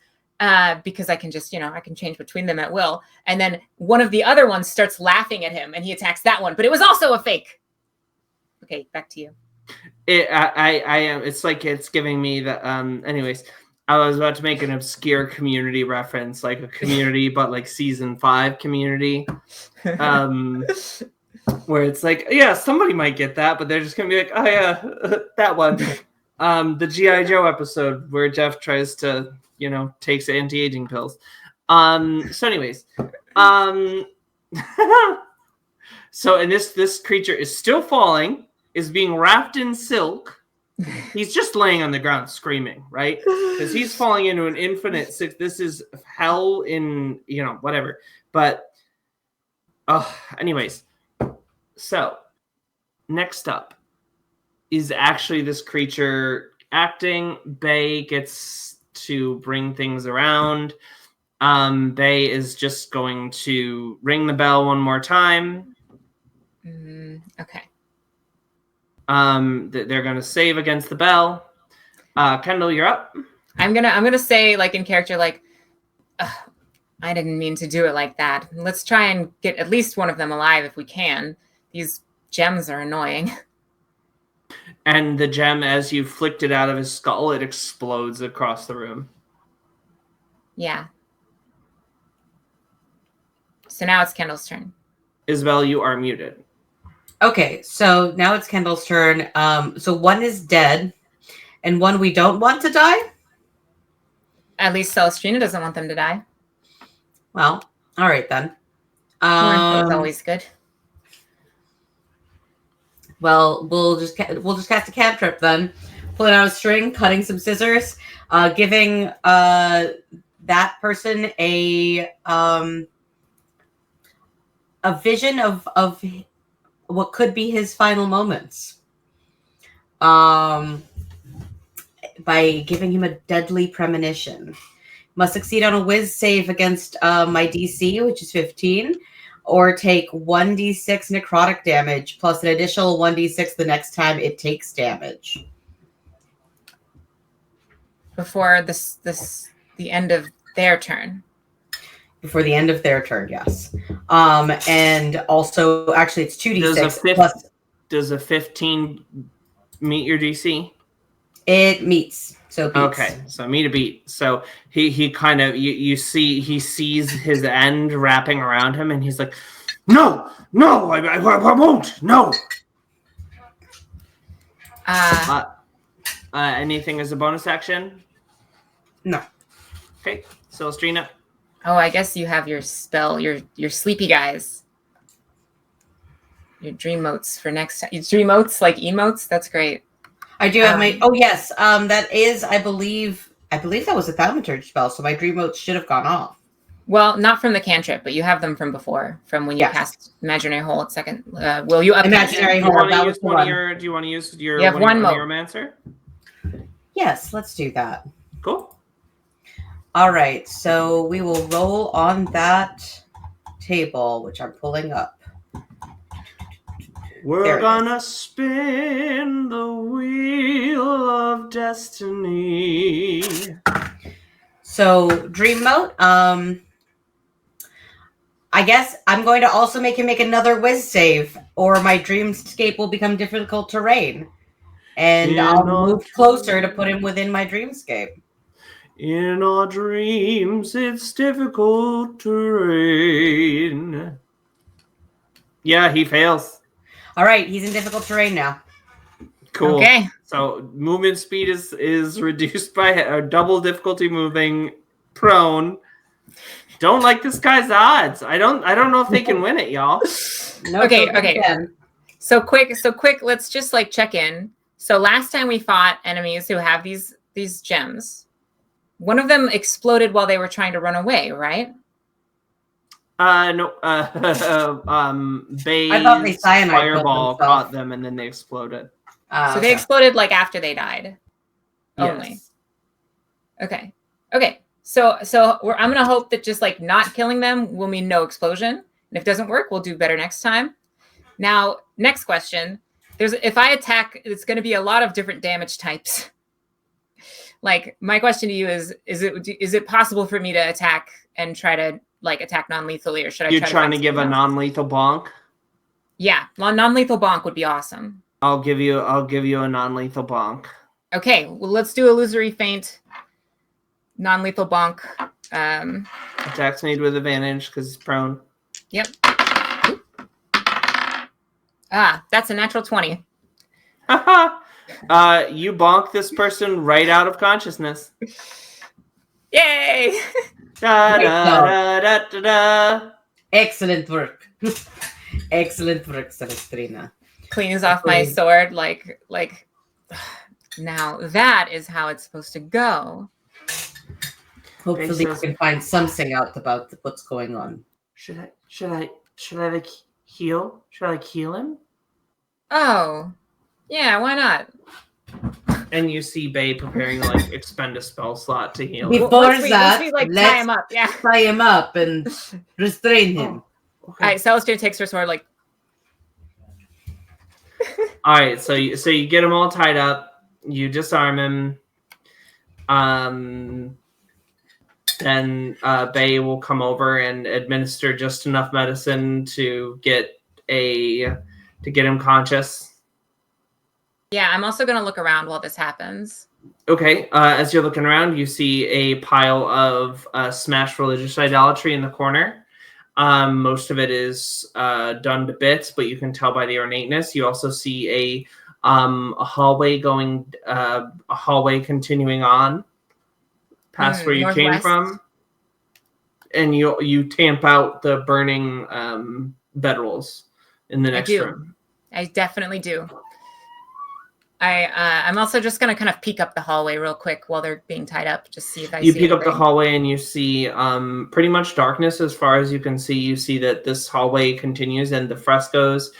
because I can just, I can change between them at will. And then one of the other ones starts laughing at him, and he attacks that one, but it was also a fake. Okay, back to you. It's like it's giving me the anyways, I was about to make an obscure Community reference, like a Community but like season 5 Community, where it's like, yeah, somebody might get that, but they're just gonna be like, oh yeah, that one. The G.I. Joe episode where Jeff tries to takes anti-aging pills. So anyways, so and this creature is still falling, is being wrapped in silk. He's just laying on the ground screaming, right? Because he's falling into an infinite this is hell in whatever. But anyways, so next up is actually this creature acting. Bay gets to bring things around. Bay is just going to ring the bell one more time. Okay. They're going to save against the bell. Kendall, you're up. I'm gonna say, in character, I didn't mean to do it like that. Let's try and get at least one of them alive if we can. These gems are annoying. And the gem, as you flicked it out of his skull, it explodes across the room. Yeah. So now it's Kendall's turn. Isabel, you are muted. Okay, so now it's Kendall's turn. So one is dead, and one we don't want to die? At least Celestrina doesn't want them to die. Well, all right then. More is always good. Well, we'll just cast a cantrip then. Pulling out a string, cutting some scissors, giving that person a vision of what could be his final moments. By giving him a deadly premonition. Must succeed on a whiz save against my DC, which is 15, or take 1d6 necrotic damage plus an additional 1d6 the next time it takes damage. Before the end of their turn. Before the end of their turn, yes. And also, actually, it's 2d6 Does a 15 meet your DC? It meets. So it beats. Okay, so meet a beat. So he kind of he sees his end wrapping around him, and he's like, no, I won't, no. Anything as a bonus action? No. Okay, Celestrina. Oh, I guess you have your spell, your sleepy guys. your dream motes for next time. Dream motes like emotes. That's great. I do have my. Oh yes, that is. I believe that was a thaumaturge spell, so my dream mode should have gone off. Well, not from the cantrip, but you have them from before, from when you cast Imaginary Hole at second. Will you up Imaginary Hole? Do you want to use your? You have one mode. Neuromancer? Yes, let's do that. Cool. All right, so we will roll on that table, which I'm pulling up. We're gonna spin the wheel of destiny. So, dream mode. I guess I'm going to also make him make another whiz save, or my dreamscape will become difficult terrain. And I'll move closer to put him within my dreamscape. In our dreams, it's difficult terrain. Yeah, he fails. All right, he's in difficult terrain now. Cool. Okay. So movement speed is reduced by double difficulty moving prone. Don't like this guy's odds. I don't know if they can win it, y'all. No, okay. So quick, let's just like check in. So last time we fought enemies who have these gems. One of them exploded while they were trying to run away, right? No. Bay's I thought they cyanide fireball caught them and then they exploded. So they exploded like after they died. Only. Yes. Okay. So I'm gonna hope that just like not killing them will mean no explosion. And if it doesn't work, we'll do better next time. Now, next question. If I attack, it's gonna be a lot of different damage types. Like my question to you is it possible for me to attack and try to like attack non-lethally, or should I? You're trying to give a non-lethal bonk? Yeah, non-lethal bonk would be awesome. I'll give you a non-lethal bonk. Okay, well let's do illusory feint. Non-lethal bonk. Attack's made with advantage because it's prone. Yep. That's a natural 20. You bonk this person right out of consciousness. Yay! Da, da, da, da, da, da. Excellent work. Excellent work, Celestrina. Cleans off my sword like now that is how it's supposed to go. Hopefully we can find something out about what's going on. Should I like heal? Should I like heal him? Oh. Yeah, why not? And you see Bay preparing to like expend a spell slot to heal. Before that, let's tie him up. Yeah. Tie him up and restrain him. Okay. All right, Celestia takes her sword like. All right, so you get him all tied up. You disarm him. Then Bay will come over and administer just enough medicine to get him conscious. Yeah, I'm also going to look around while this happens. Okay, as you're looking around, you see a pile of smashed religious idolatry in the corner. Most of it is done to bits, but you can tell by the ornateness. You also see a hallway continuing on past where you northwest. came from, and you tamp out the burning bedrolls in the next room. I definitely do. I'm also just going to kind of peek up the hallway real quick while they're being tied up, just see if I see peek up the anything. hallway and you see pretty much darkness as far as you can see. You see that this hallway continues and the frescoes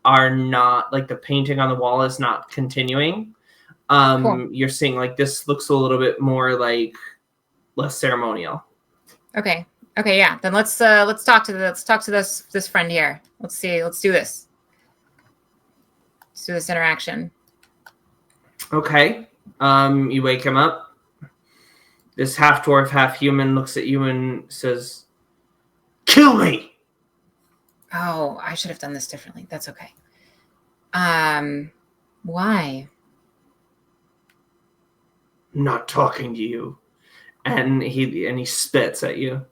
are not, like the painting on the wall is not continuing. Cool. You're seeing like this looks a little bit more like less ceremonial. Okay, yeah. Then let's talk to this friend here. Let's do this. Let's do this interaction. Okay. You wake him up. This half dwarf, half human looks at you and says, "Kill me." Oh, I should have done this differently. That's okay. Why? I'm not talking to you. And he spits at you.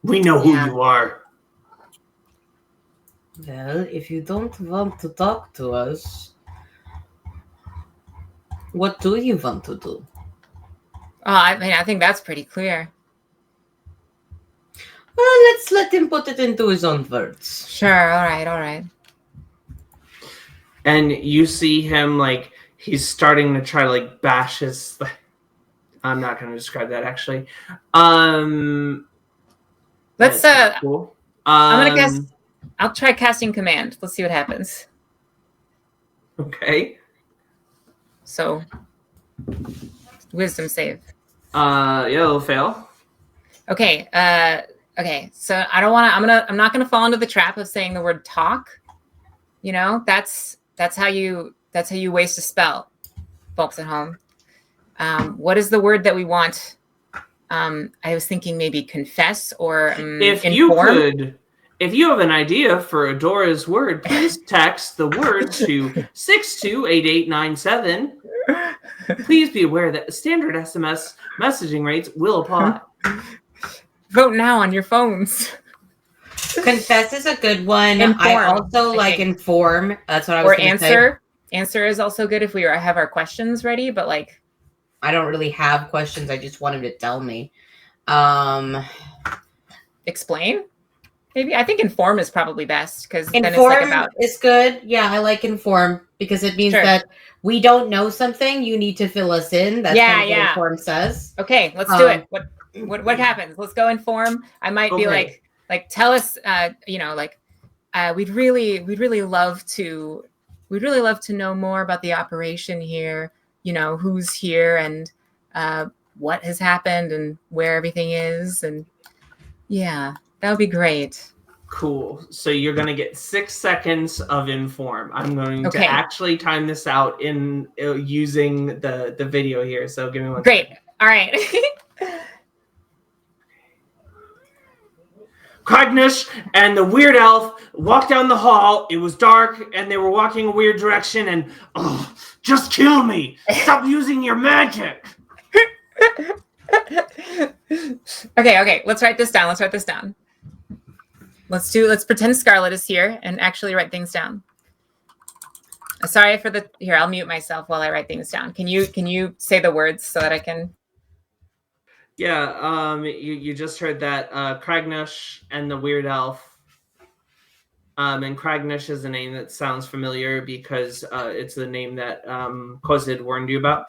We know who you are. Well, if you don't want to talk to us, what do you want to do? Oh, I think that's pretty clear. Well, let's let him put it into his own words. Sure. All right. And you see him like he's starting to try to like bash his. I'm not going to describe that actually. Let's. That's cool. I'm gonna guess. I'll try casting command. Let's see what happens. Okay. So, wisdom save. Yeah, it'll fail. Okay. Okay. So I don't want to. I'm not gonna fall into the trap of saying the word talk. You know, that's how you waste a spell, folks at home. What is the word that we want? I was thinking maybe confess or If inform. if you have an idea for Adora's word, please text the word to 628897. Please be aware that standard SMS messaging rates will apply. Vote now on your phones. Confess is a good one. Inform, I also I like think. inform. That's what I was Or going to say. answer. Answer is also good if we have our questions ready, but like I don't really have questions. I just want him to tell me. explain. Maybe I think inform is probably best because then it's Inform like about is good. Yeah, I like inform because it means Sure. that we don't know something. You need to fill us in. That's Yeah, kind of what yeah. inform says. okay, let's do it. What happens? Let's go inform. I might be Okay. like tell us we'd really love to know more about the operation here, who's here and what has happened and where everything is, and yeah, that would be great. Cool. So you're going to get 6 seconds of inform. I'm going Okay. to actually time this out in using the video here. So give me one Great. second. All right. Cognish and the weird elf walked down the hall. It was dark and they were walking a weird direction and just kill me. Stop using your magic. Okay. Let's write this down. Let's pretend Scarlet is here and actually write things down. Sorry for here, I'll mute myself while I write things down. Can you say the words so that I can? Yeah, you just heard that Cragnush and the weird elf. And Cragnush is a name that sounds familiar because it's the name that Kozid warned you about.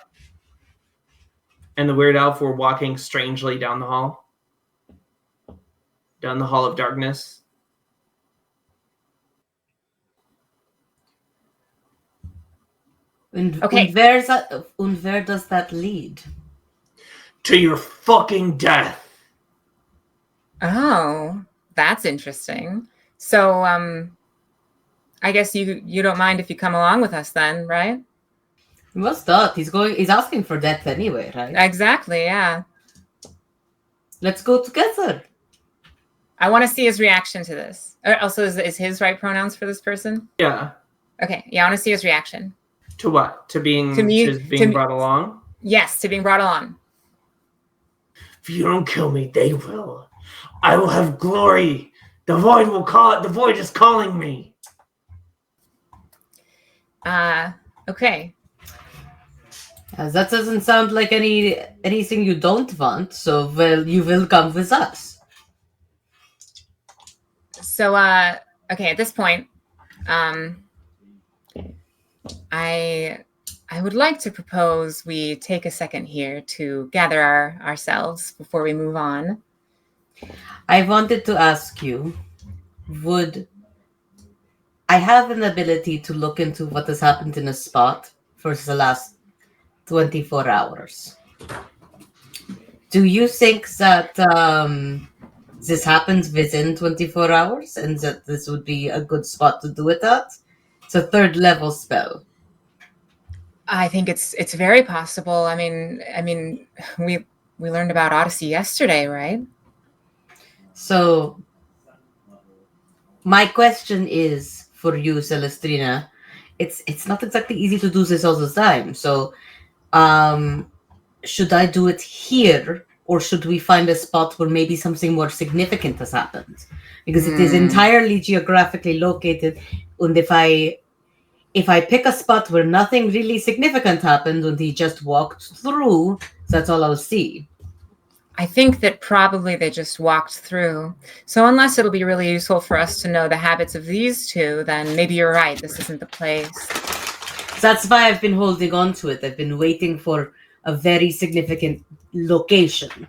And the weird elf were walking strangely down the hall of darkness. Okay. And where does that lead? To your fucking death. Oh, that's interesting. So, I guess you don't mind if you come along with us then, right? What's that? He's asking for death anyway, right? Exactly, yeah. Let's go together. I want to see his reaction to this. Also, is his right pronouns for this person? Yeah. Okay, yeah, I want to see his reaction. To what? To being brought along? Yes, to being brought along. If you don't kill me, they will. I will have glory. The void is calling me. Okay. That doesn't sound like anything you don't want, so you will come with us. So okay, at this point, I would like to propose we take a second here to gather ourselves before we move on. I wanted to ask you, I have an ability to look into what has happened in a spot for the last 24 hours. Do you think that this happens within 24 hours and that this would be a good spot to do it at? It's a 3rd level spell. I think it's very possible. I mean, we learned about Odyssey yesterday, right? So, my question is for you, Celestrina. It's not exactly easy to do this all the time. So, should I do it here, or should we find a spot where maybe something more significant has happened? Because it is entirely geographically located, and if I pick a spot where nothing really significant happened and he just walked through, that's all I'll see. I think that probably they just walked through. So unless it'll be really useful for us to know the habits of these two, then maybe you're right. This isn't the place. That's why I've been holding on to it. I've been waiting for a very significant location.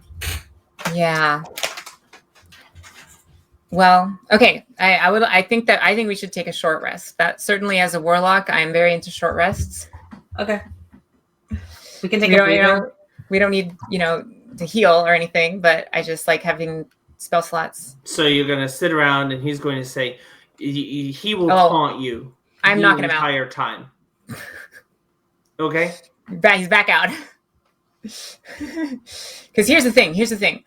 Yeah. Well, okay. I think we should take a short rest. That certainly, as a warlock, I am very into short rests. Okay. We can take a breather. We don't need, to heal or anything, but I just like having spell slots. So you're going to sit around and he's going to say, he will taunt you. I'm knocking him out. The entire time. Okay? He's back out. Because here's the thing.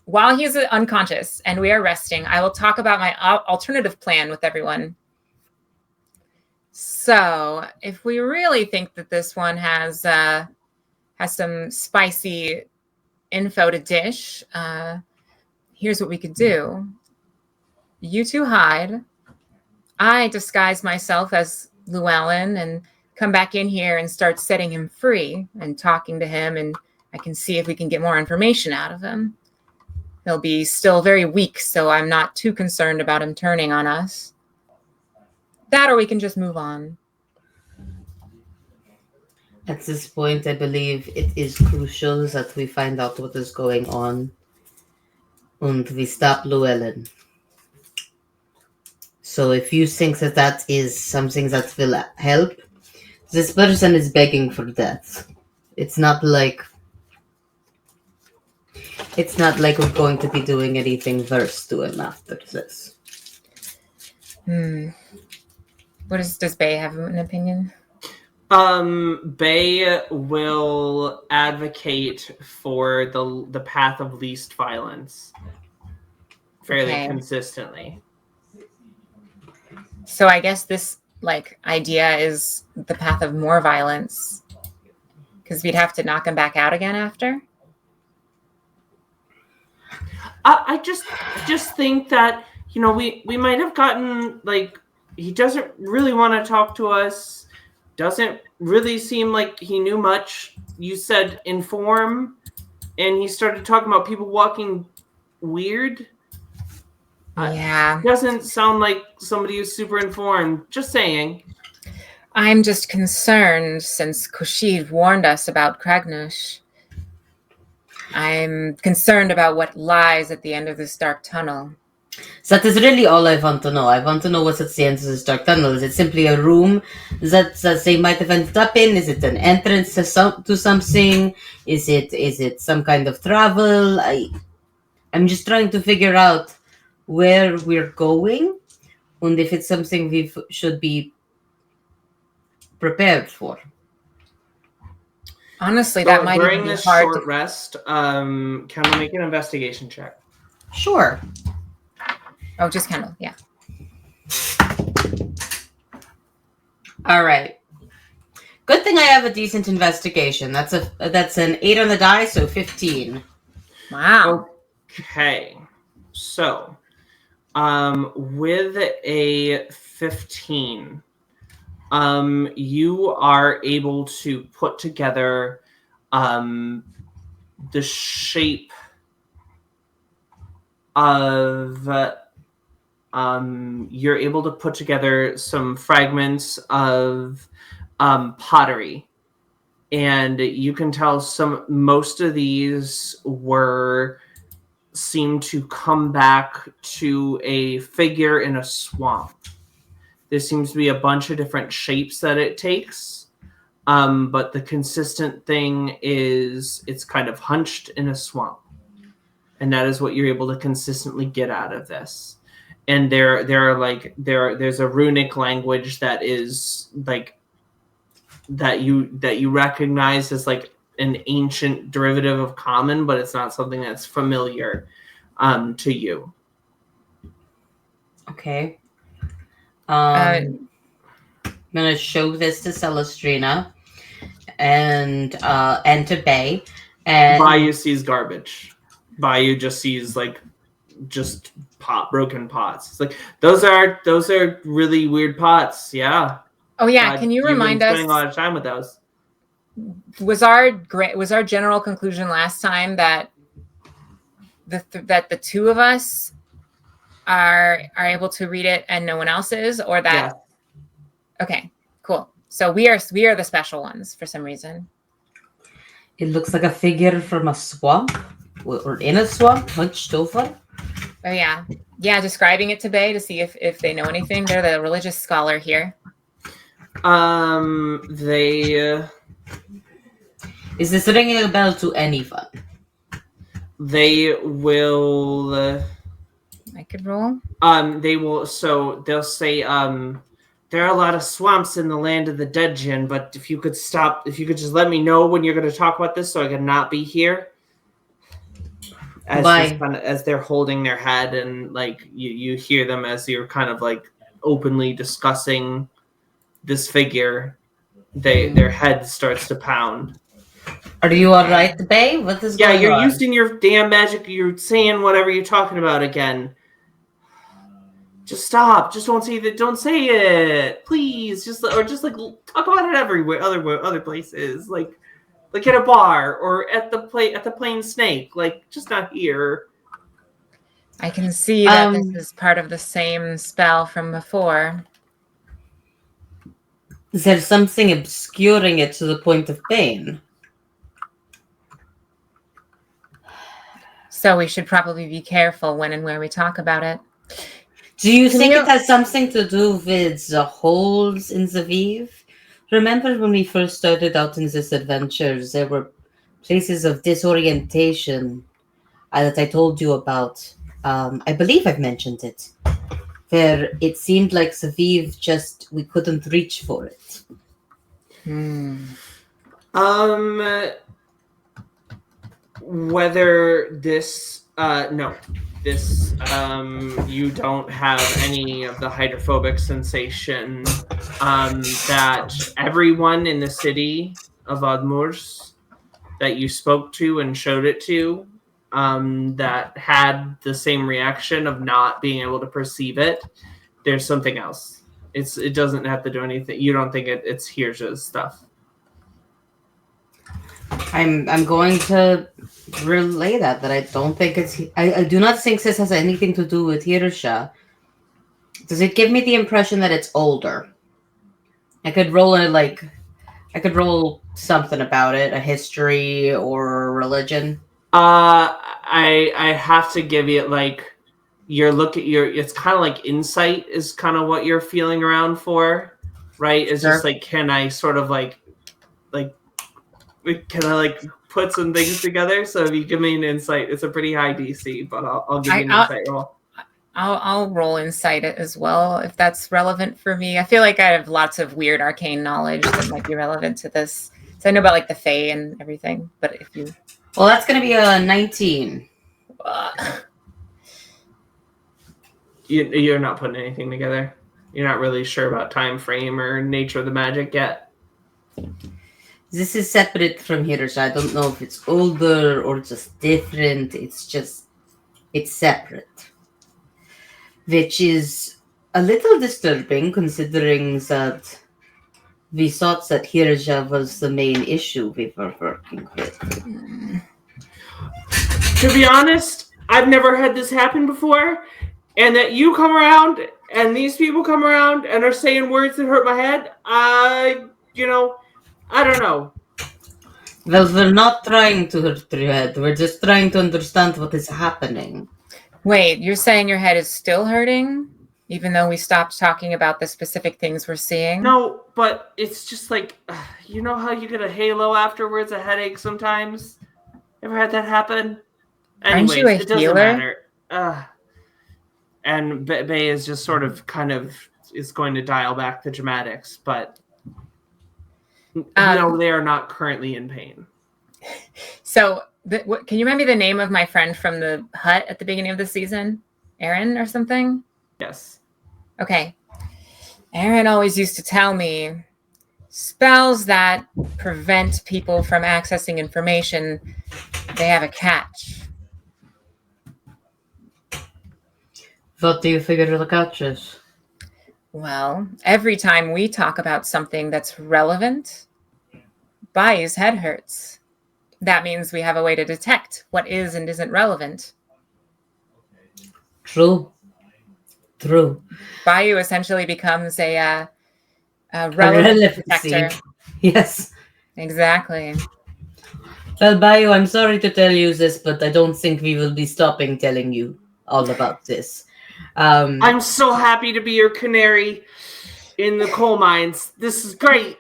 While he's unconscious and we are resting, I will talk about my alternative plan with everyone. So if we really think that this one has some spicy info to dish, here's what we could do. You two hide. I disguise myself as Llewellyn and come back in here and start setting him free and talking to him, and I can see if we can get more information out of him. He'll be still very weak, so I'm not too concerned about him turning on us. That, or we can just move on. At this point, I believe it is crucial that we find out what is going on and we stop Llewellyn. So if you think that is something that will help, this person is begging for death. It's not like we're going to be doing anything worse to him after this. Does Bay have an opinion? Bay will advocate for the path of least violence fairly consistently. So I guess this idea is the path of more violence, because we'd have to knock him back out again after. I just think that we might have gotten he doesn't really want to talk to us. Doesn't really seem like he knew much. You said inform, and he started talking about people walking weird. Yeah. Doesn't sound like somebody who's super informed. Just saying. I'm just concerned since Khushid warned us about Kragnush. I'm concerned about what lies at the end of this dark tunnel. So that is really all I want to know. I want to know what's at the end of this dark tunnel. Is it simply a room that they might have ended up in? Is it an entrance to something? Is it some kind of travel? I'm just trying to figure out where we're going and if it's something we should be prepared for. Honestly, that might during even be this hard short rest, can we make an investigation check? Sure. Oh, just kind of, yeah. All right. Good thing I have a decent investigation. That's an 8 on the die, so 15. Wow. Okay. So, with a 15, you are able to put together the shape of you're able to put together some fragments of pottery, and you can tell most of these seem to come back to a figure in a swamp. There seems to be a bunch of different shapes that it takes, but the consistent thing is it's kind of hunched in a swamp, and that is what you're able to consistently get out of this. And there's a runic language that is that you recognize as an ancient derivative of common, but it's not something that's familiar to you. Okay. I'm gonna show this to Celestrina and to Bay. And Bayou sees garbage. Bayou just sees just broken pots. It's those are really weird pots. Yeah. Oh yeah. Can you remind us? Spending a lot of time with those. Was our general conclusion last time that that the two of us are able to read it and no one else is, or that? Yeah. Okay, cool. So we are the special ones for some reason. It looks like a figure from a swamp, or in a swamp, hunched over. Oh yeah, describing it to Bay to see if they know anything. They're the religious scholar here. They Is this ringing a bell to anyone? they will. I could roll. They will. So they'll say, there are a lot of swamps in the land of the dead, Jin. But if you could just let me know when you're going to talk about this, so I can not be here. As they're holding their head, and like you hear them as you're kind of like openly discussing this figure, their head starts to pound. Are you all right, Bay? What is going on? Yeah, you're using your damn magic. You're saying whatever you're talking about again. Just stop. Just don't say that. Don't say it, please. Just like talk about it everywhere, other places, like at a bar or at the Plain Snake. Like, just not here. I can see that this is part of the same spell from before. Is there something obscuring it to the point of pain? So we should probably be careful when and where we talk about it. Do you think it has something to do with the holes in the weave? Remember when we first started out in this adventure, there were places of disorientation that I told you about. I believe I've mentioned it. Where it seemed like the weave we couldn't reach for it. Whether this you don't have any of the hydrophobic sensation that everyone in the city of Admurs that you spoke to and showed it to that had the same reaction of not being able to perceive it. There's something else. It doesn't have to do anything. You don't think it's Hirja's stuff. I'm going to relay that I don't think it's. I do not think this has anything to do with Hirja. Does it give me the impression that it's older? I could roll something about it, a history or a religion. I have to give you it's kind of like insight is kind of what you're feeling around for, right? It's just like, can I sort of can I put some things together? So if you give me an insight, it's a pretty high DC, but I'll give you an insight roll. I'll roll insight as well if that's relevant for me. I feel like I have lots of weird arcane knowledge that might be relevant to this. So I know about the Fae and everything, but if you... Well, that's going to be a 19. You're not putting anything together? You're not really sure about time frame or nature of the magic yet? This is separate from here, so I don't know if it's older or just different. It's separate. Which is a little disturbing, considering that we thought that Hirja was the main issue we were working with. To be honest, I've never had this happen before, and that you come around and these people come around and are saying words that hurt my head. I don't know. Well, we're not trying to hurt your head. We're just trying to understand what is happening. Wait, you're saying your head is still hurting? Even though we stopped talking about the specific things we're seeing? No, but it's just you know how you get a halo afterwards, a headache sometimes? Ever had that happen? Anyways, Aren't you a it doesn't healer? matter. And Bay is just sort of is going to dial back the dramatics, but no, they are not currently in pain. So, can you remember the name of my friend from the hut at the beginning of the season? Aaron or something? Yes. Okay. Aaron always used to tell me spells that prevent people from accessing information, they have a catch. What do you figure the catch is? Well, every time we talk about something that's relevant, Bai's head hurts. That means we have a way to detect what is and isn't relevant. True. True. Bayou essentially becomes a A relevancy relevancy. detector. Yes. Exactly. Well, Bayo, I'm sorry to tell you this, but I don't think we will be stopping telling you all about this. I'm so happy to be your canary in the coal mines. This is great.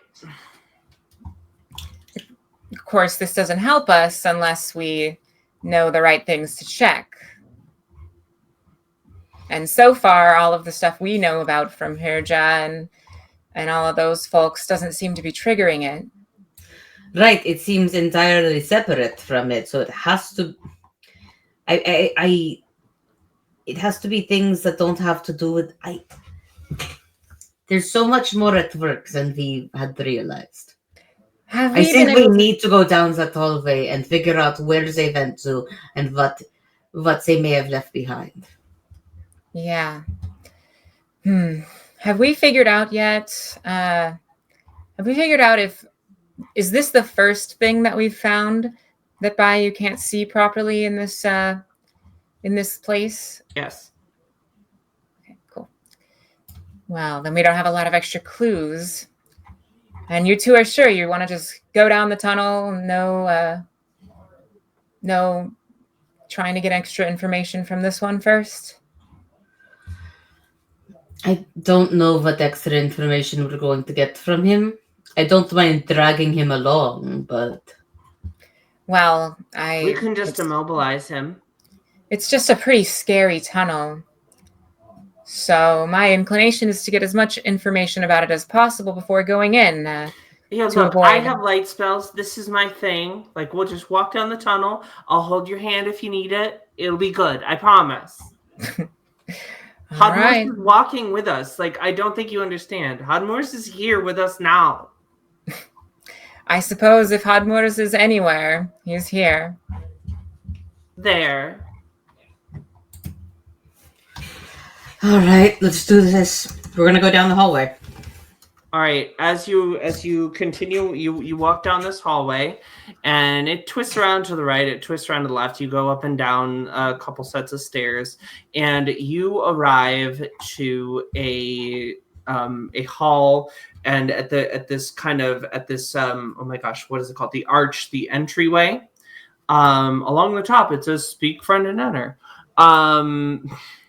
Of course, this doesn't help us unless we know the right things to check. And so far, all of the stuff we know about from Hirja and all of those folks doesn't seem to be triggering it. Right, it seems entirely separate from it, so it has to. It has to be things that don't have to do with. There's so much more at work than we had realized. Have I we think been we able to... need to go down that hallway and figure out where they went to and what they may have left behind. Yeah. Have we figured out yet? Have we figured out is this the first thing that we've found that Bayou can't see properly in this place? Yes. Okay, cool. Well, then we don't have a lot of extra clues. And you two are sure you want to just go down the tunnel? No trying to get extra information from this one first? I don't know what extra information we're going to get from him. I don't mind dragging him along, but... Well, We can just immobilize him. It's just a pretty scary tunnel. So my inclination is to get as much information about it as possible before going in. Yeah, to look, avoid... I have light spells. This is my thing. Like, we'll just walk down the tunnel. I'll hold your hand if you need it. It'll be good. I promise. All right. Hadmors is walking with us. Like, I don't think you understand. Hadmors is here with us now. I suppose if Hadmurs is anywhere, he's here. There. All right, let's do this. We're gonna go down the hallway. All right. As you continue, you walk down this hallway, and it twists around to the right. It twists around to the left. You go up and down a couple sets of stairs, and you arrive to a hall. And at this oh my gosh, what is it called? The arch, the entryway. Along the top, it says "Speak, friend, and enter."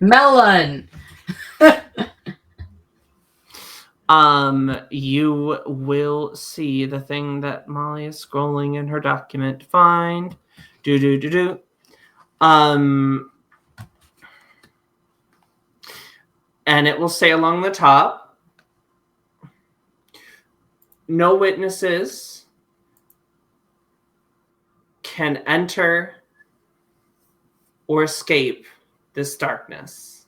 Melon. You will see the thing that Molly is scrolling in her document to find. And it will say along the top, no witnesses can enter or escape this darkness.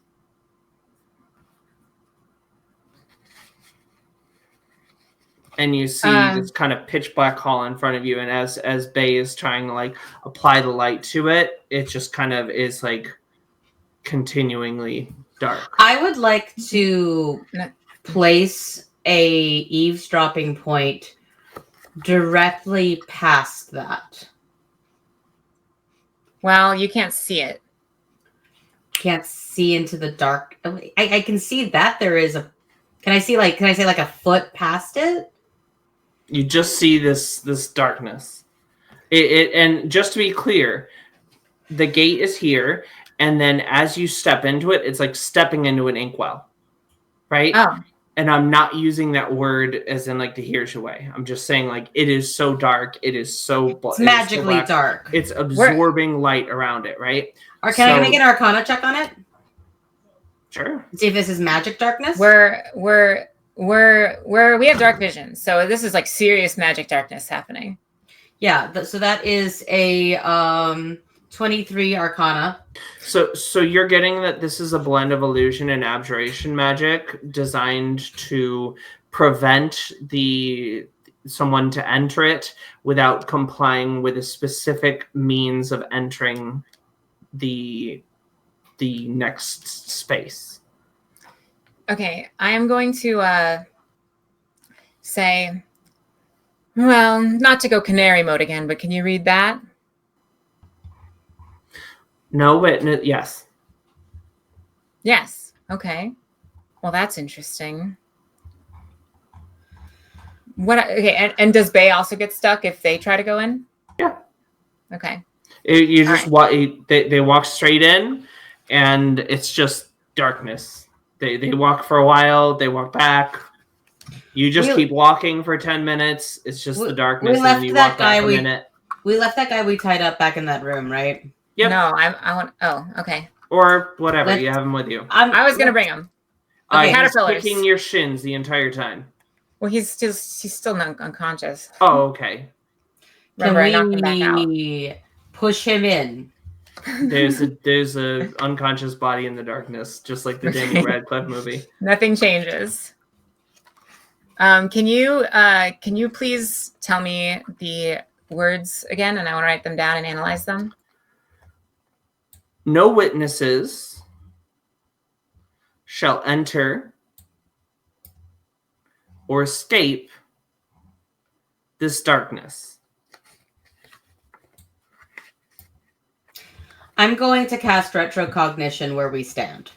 And you see this kind of pitch black hall in front of you, and as Bay is trying to like apply the light to it, it just kind of is like continuingly dark. I would like to place a eavesdropping point directly past that. Well, you can't see it. Can't see into the dark. I can see that there is a. Can I say like a foot past it? You just see this darkness. And just to be clear, the gate is here, and then as you step into it, it's like stepping into an inkwell, right? Oh. And I'm not using that word as in like the here's your way. I'm just saying like it is so dark. It is so it's magically dark. It's absorbing light around it, right? Or can I make an Arcana check on it? Sure. See if this is magic darkness. We have dark vision, so this is like serious magic darkness happening. Yeah. So that is a 23 Arcana. So you're getting that this is a blend of illusion and abjuration magic designed to prevent someone to enter it without complying with a specific means of entering the next space. Okay, I am going to say, well, not to go canary mode again, but can you read that? No witness. Yes. Yes. Okay. Well, that's interesting. And does Bay also get stuck if they try to go in? Yeah. Okay. You All just they walk straight in, and it's just darkness. They walk for a while, they walk back. You just keep walking for 10 minutes. It's just the darkness, and you walk back a minute. We left that guy we tied up back in that room, right? Yep. No, I want. Oh, okay. Or whatever, you have him with you. I was gonna bring him. Okay, caterpillars. He's kicking your shins the entire time. Well, he's still unconscious. Oh, okay. Remember, I knocked him back out. Push him in? There's a unconscious body in the darkness, just like the Daniel Radcliffe movie. Nothing changes. Can you please tell me the words again, and I want to write them down and analyze them. No witnesses shall enter or escape this darkness. I'm going to cast retrocognition where we stand.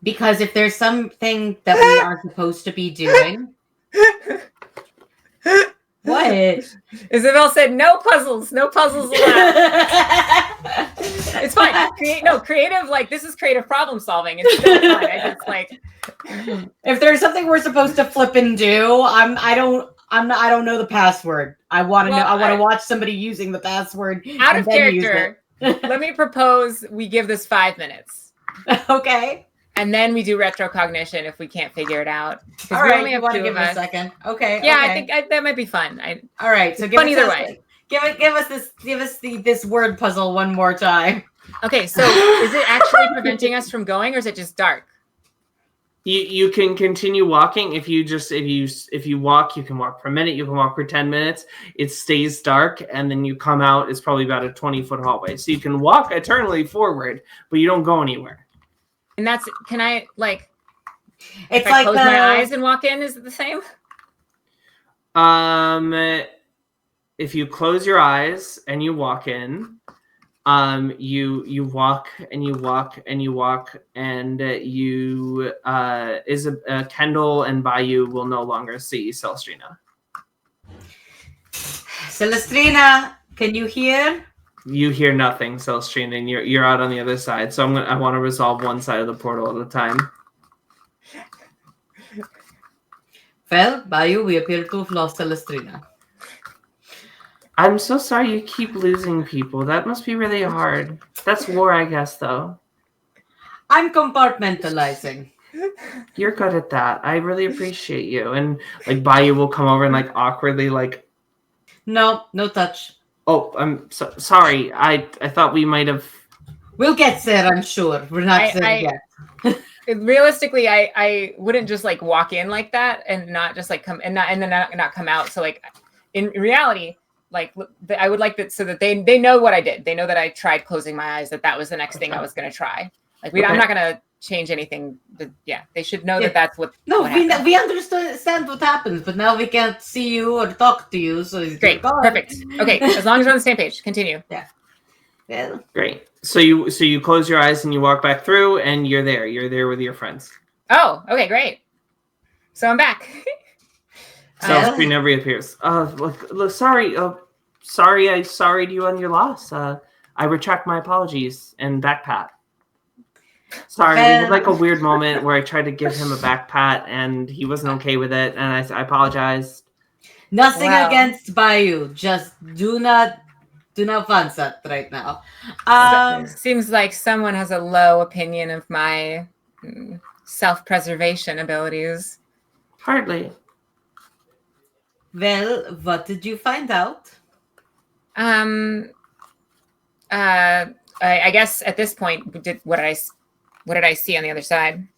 Because if there's something that we are supposed to be doing. What? Isabel said, no puzzles allowed. It's fine. Creative, like, this is creative problem solving. It's still fine. It's like, if there's something we're supposed to flip and do, I don't know the password. I want to know. I want to watch somebody using the password. Out of character. Let me propose we give this 5 minutes. Okay. And then we do retrocognition if we can't figure it out. All right, you want to give it a second? Okay. Yeah, okay. I think that might be fun. All right, so fun either way. Give us this word puzzle one more time. Okay, so is it actually preventing us from going, or is it just dark? You can continue walking if you walk. You can walk for a minute. You can walk for 10 minutes. It stays dark, and then you come out. It's probably about a 20-foot hallway, so you can walk eternally forward, but you don't go anywhere. And that's, can I, like, it's if like I close my eyes and walk in, is it the same? If you close your eyes and you walk in, you walk and you walk and you walk, and Kendall and Bayou will no longer see Celestina. Celestina, can you hear? You hear nothing, Celestina, and you're out on the other side. So I want to resolve one side of the portal at a time. Well, Bayou, we appear to have lost Celestina. I'm so sorry you keep losing people. That must be really hard. That's war, I guess, though. I'm compartmentalizing. You're good at that. I really appreciate you. And like Bayou will come over and like awkwardly like, no touch. Oh, I'm sorry. I thought we might have. We'll get there, I'm sure. We're not there yet. Realistically, I wouldn't just like walk in like that and not just like come and then not come out. So like in reality, like I would like that so that they know what I did. They know that I tried closing my eyes. That was the next thing I was going to try. Like I'm not going to change anything. They should know that that's what. No, we understand what happens, but now we can't see you or talk to you. So great, perfect. Okay, as long as we're on the same page, continue. Yeah. Great. So you close your eyes and you walk back through, and you're there. You're there with your friends. Oh, okay, great. So I'm back. Celestina reappears. Look, sorry. Sorry to you on your loss. I retract my apologies and back pat. Sorry, we had like a weird moment where I tried to give him a back pat and he wasn't okay with it, and I apologized. Nothing against Bayou. Just do not fans that right now. Seems like someone has a low opinion of my self-preservation abilities. Hardly. Well, what did you find out? I guess at this point, what did I see on the other side?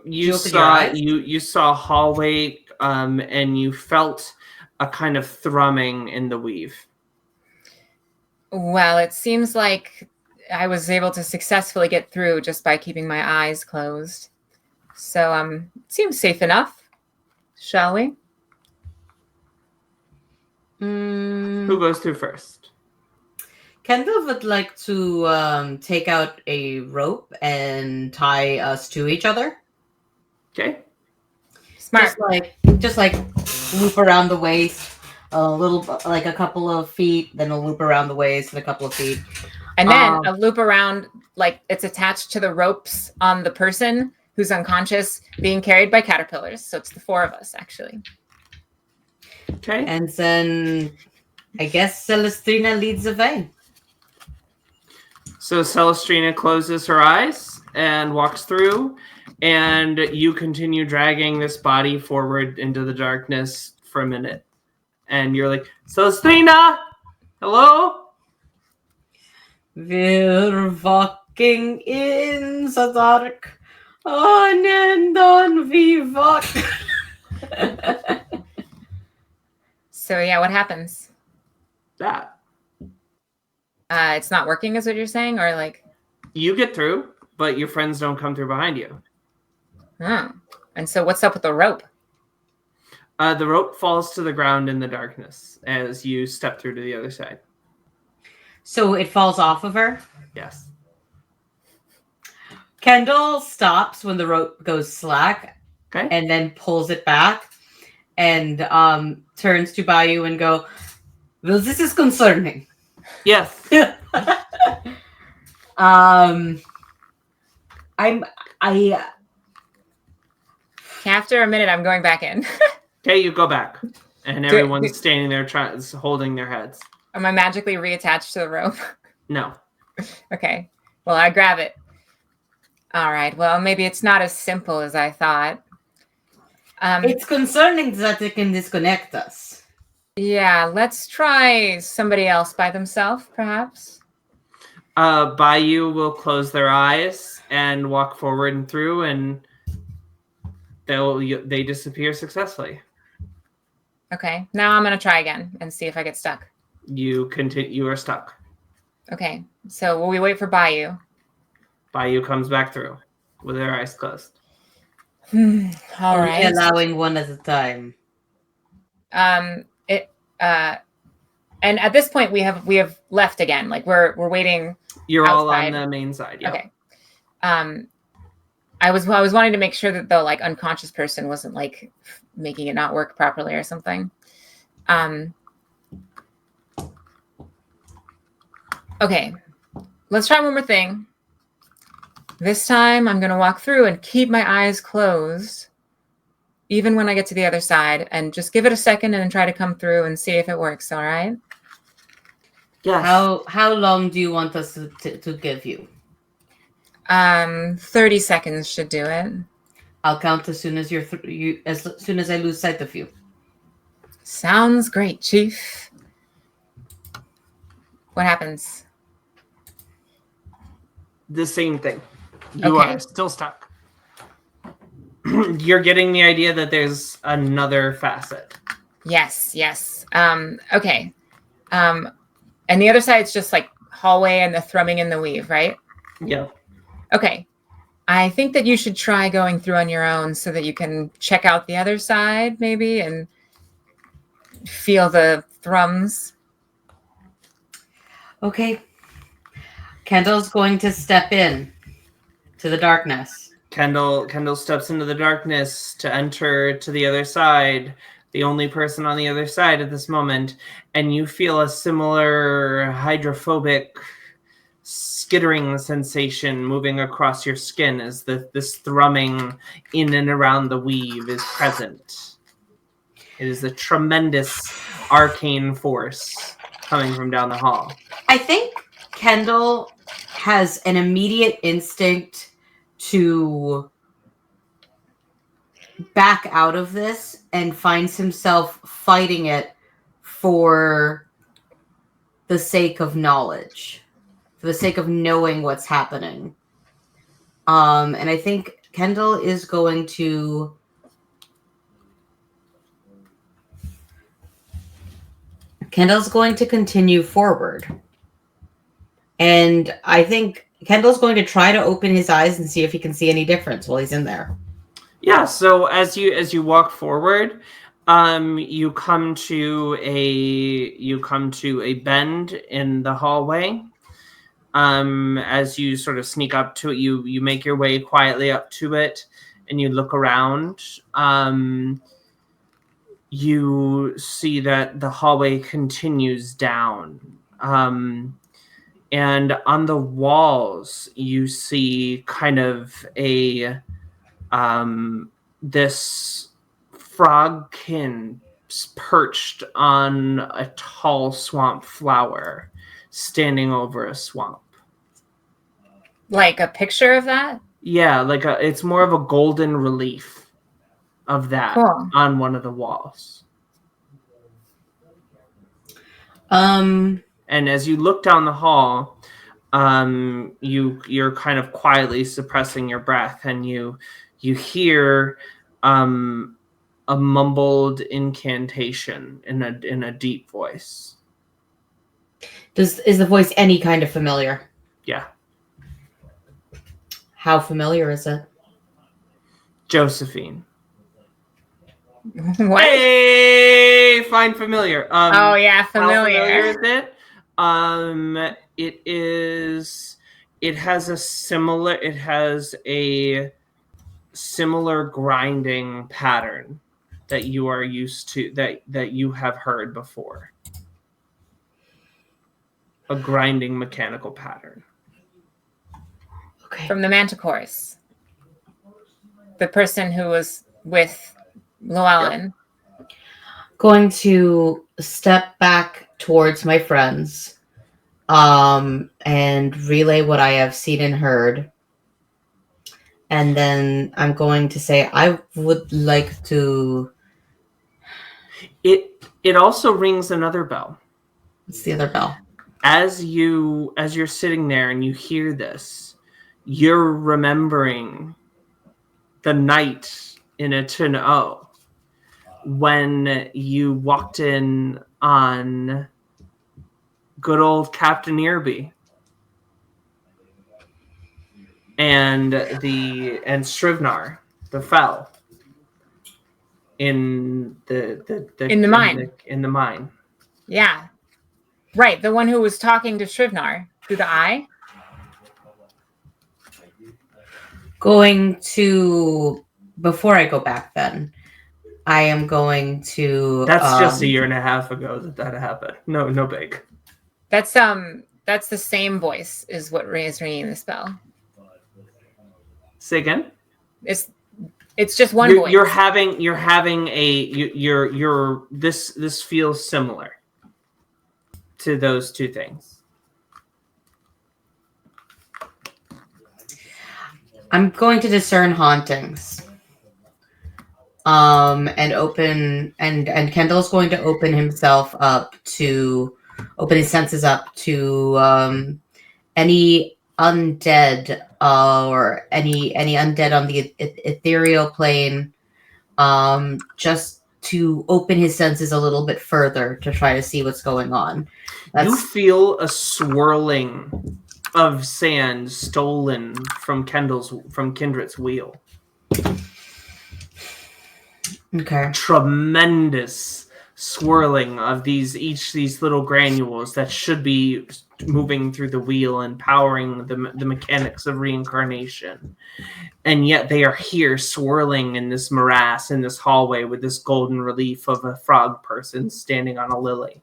You saw a hallway, and you felt a kind of thrumming in the weave. Well, it seems like I was able to successfully get through just by keeping my eyes closed. So, it seems safe enough. Shall we? Who goes through first? Kendall would like to take out a rope and tie us to each other. Okay. Smart. Just like loop around the waist, a little, like a couple of feet, then a loop around the waist and a couple of feet. And then a loop around, like it's attached to the ropes on the person who's unconscious being carried by caterpillars. So it's the 4 of us, actually. Okay. And then I guess Celestrina leads the way. So Celestrina closes her eyes and walks through, and you continue dragging this body forward into the darkness for a minute. And you're like, Celestrina! Hello? We're walking in the dark, on and on we walk. So yeah, what happens? That. It's not working, is what you're saying, or like? You get through, but your friends don't come through behind you. Oh. And so what's up with the rope? The rope falls to the ground in the darkness as you step through to the other side. So it falls off of her? Yes. Kendall stops when the rope goes slack, Okay. and then pulls it back and turns to Bayou and go, well, this is concerning. Yes. After a minute, I'm going back in. Okay, you go back. And everyone's standing there holding their heads. Am I magically reattached to the rope? No. Okay. Well, I grab it. All right. Well, maybe it's not as simple as I thought. It's concerning that it can disconnect us. Yeah, let's try somebody else by themselves, perhaps. Bayou will close their eyes and walk forward and through, and they disappear successfully. Okay. Now I'm going to try again and see if I get stuck. You are stuck. Okay. So will we wait for Bayou? Bayou comes back through with her eyes closed. All right. Allowing one at a time. And at this point we have left again. Like we're waiting. You're outside. all on the main side. Yeah. Okay. I was wanting to make sure that the like unconscious person wasn't like making it not work properly or something. Okay. Let's try one more thing. This time I'm going to walk through and keep my eyes closed even when I get to the other side, and just give it a second and then try to come through and see if it works. All right. Yeah. How long do you want us to give you? 30 seconds should do it. I'll count as soon as as soon as I lose sight of you. Sounds great, Chief. What happens? The same thing. You Okay. are still stuck. You're getting the idea that there's another facet. Yes. Okay. And the other side's just like hallway and the thrumming and the weave, right? Yeah. Okay. I think that you should try going through on your own so that you can check out the other side maybe and feel the thrums. Okay. Kendall's going to step in to the darkness. Kendall steps into the darkness to enter to the other side, the only person on the other side at this moment, and you feel a similar hydrophobic skittering sensation moving across your skin as this thrumming in and around the weave is present. It is a tremendous arcane force coming from down the hall. I think Kendall has an immediate instinct to back out of this and finds himself fighting it for the sake of knowledge, for the sake of knowing what's happening. And I think Kendall is going to continue forward. And I think Kendall's going to try to open his eyes and see if he can see any difference while he's in there. Yeah, so as you walk forward, You come to a bend in the hallway. As you sort of sneak up to it, you make your way quietly up to it, and you look around. You see that the hallway continues down. And on the walls, you see kind of a this frogkin perched on a tall swamp flower, standing over a swamp. Like a picture of that? Yeah, it's more of a golden relief of that Cool. on one of the walls. Um, And as you look down the hall, you're kind of quietly suppressing your breath, and you hear a mumbled incantation in a deep voice. is the voice any kind of familiar? Yeah. How familiar is it? Josephine. What? Hey, find familiar. Oh yeah, How familiar familiar. is it? It is. It has a similar grinding pattern that you are used to, that you have heard before. A grinding mechanical pattern. Okay. From the Manticores. The person who was with Llewellyn. Going to step back towards my friends, and relay what I have seen and heard. And then I'm going to say, I would like to. It also rings another bell. What's the other bell? As you're sitting there and you hear this, you're remembering the night in a Tun-O when you walked in on good old Captain Earby and Srivnar, the Fell, in the mine. In the mine. Yeah. Right, the one who was talking to Srivnar through the eye. Going to, before I go back then, I am going to... That's just a year and a half ago that happened. No big. That's the same voice is what is ringing the spell. Say again? It's just one voice. This feels similar to those two things. I'm going to discern hauntings. And open, and Kendall's going to open his senses up to any undead, or any undead on the ethereal plane, just to open his senses a little bit further to try to see what's going on. You feel a swirling of sand stolen from Kindred's wheel. Okay. Tremendous swirling of these little granules that should be moving through the wheel and powering the mechanics of reincarnation. And yet they are here swirling in this morass, in this hallway, with this golden relief of a frog person standing on a lily.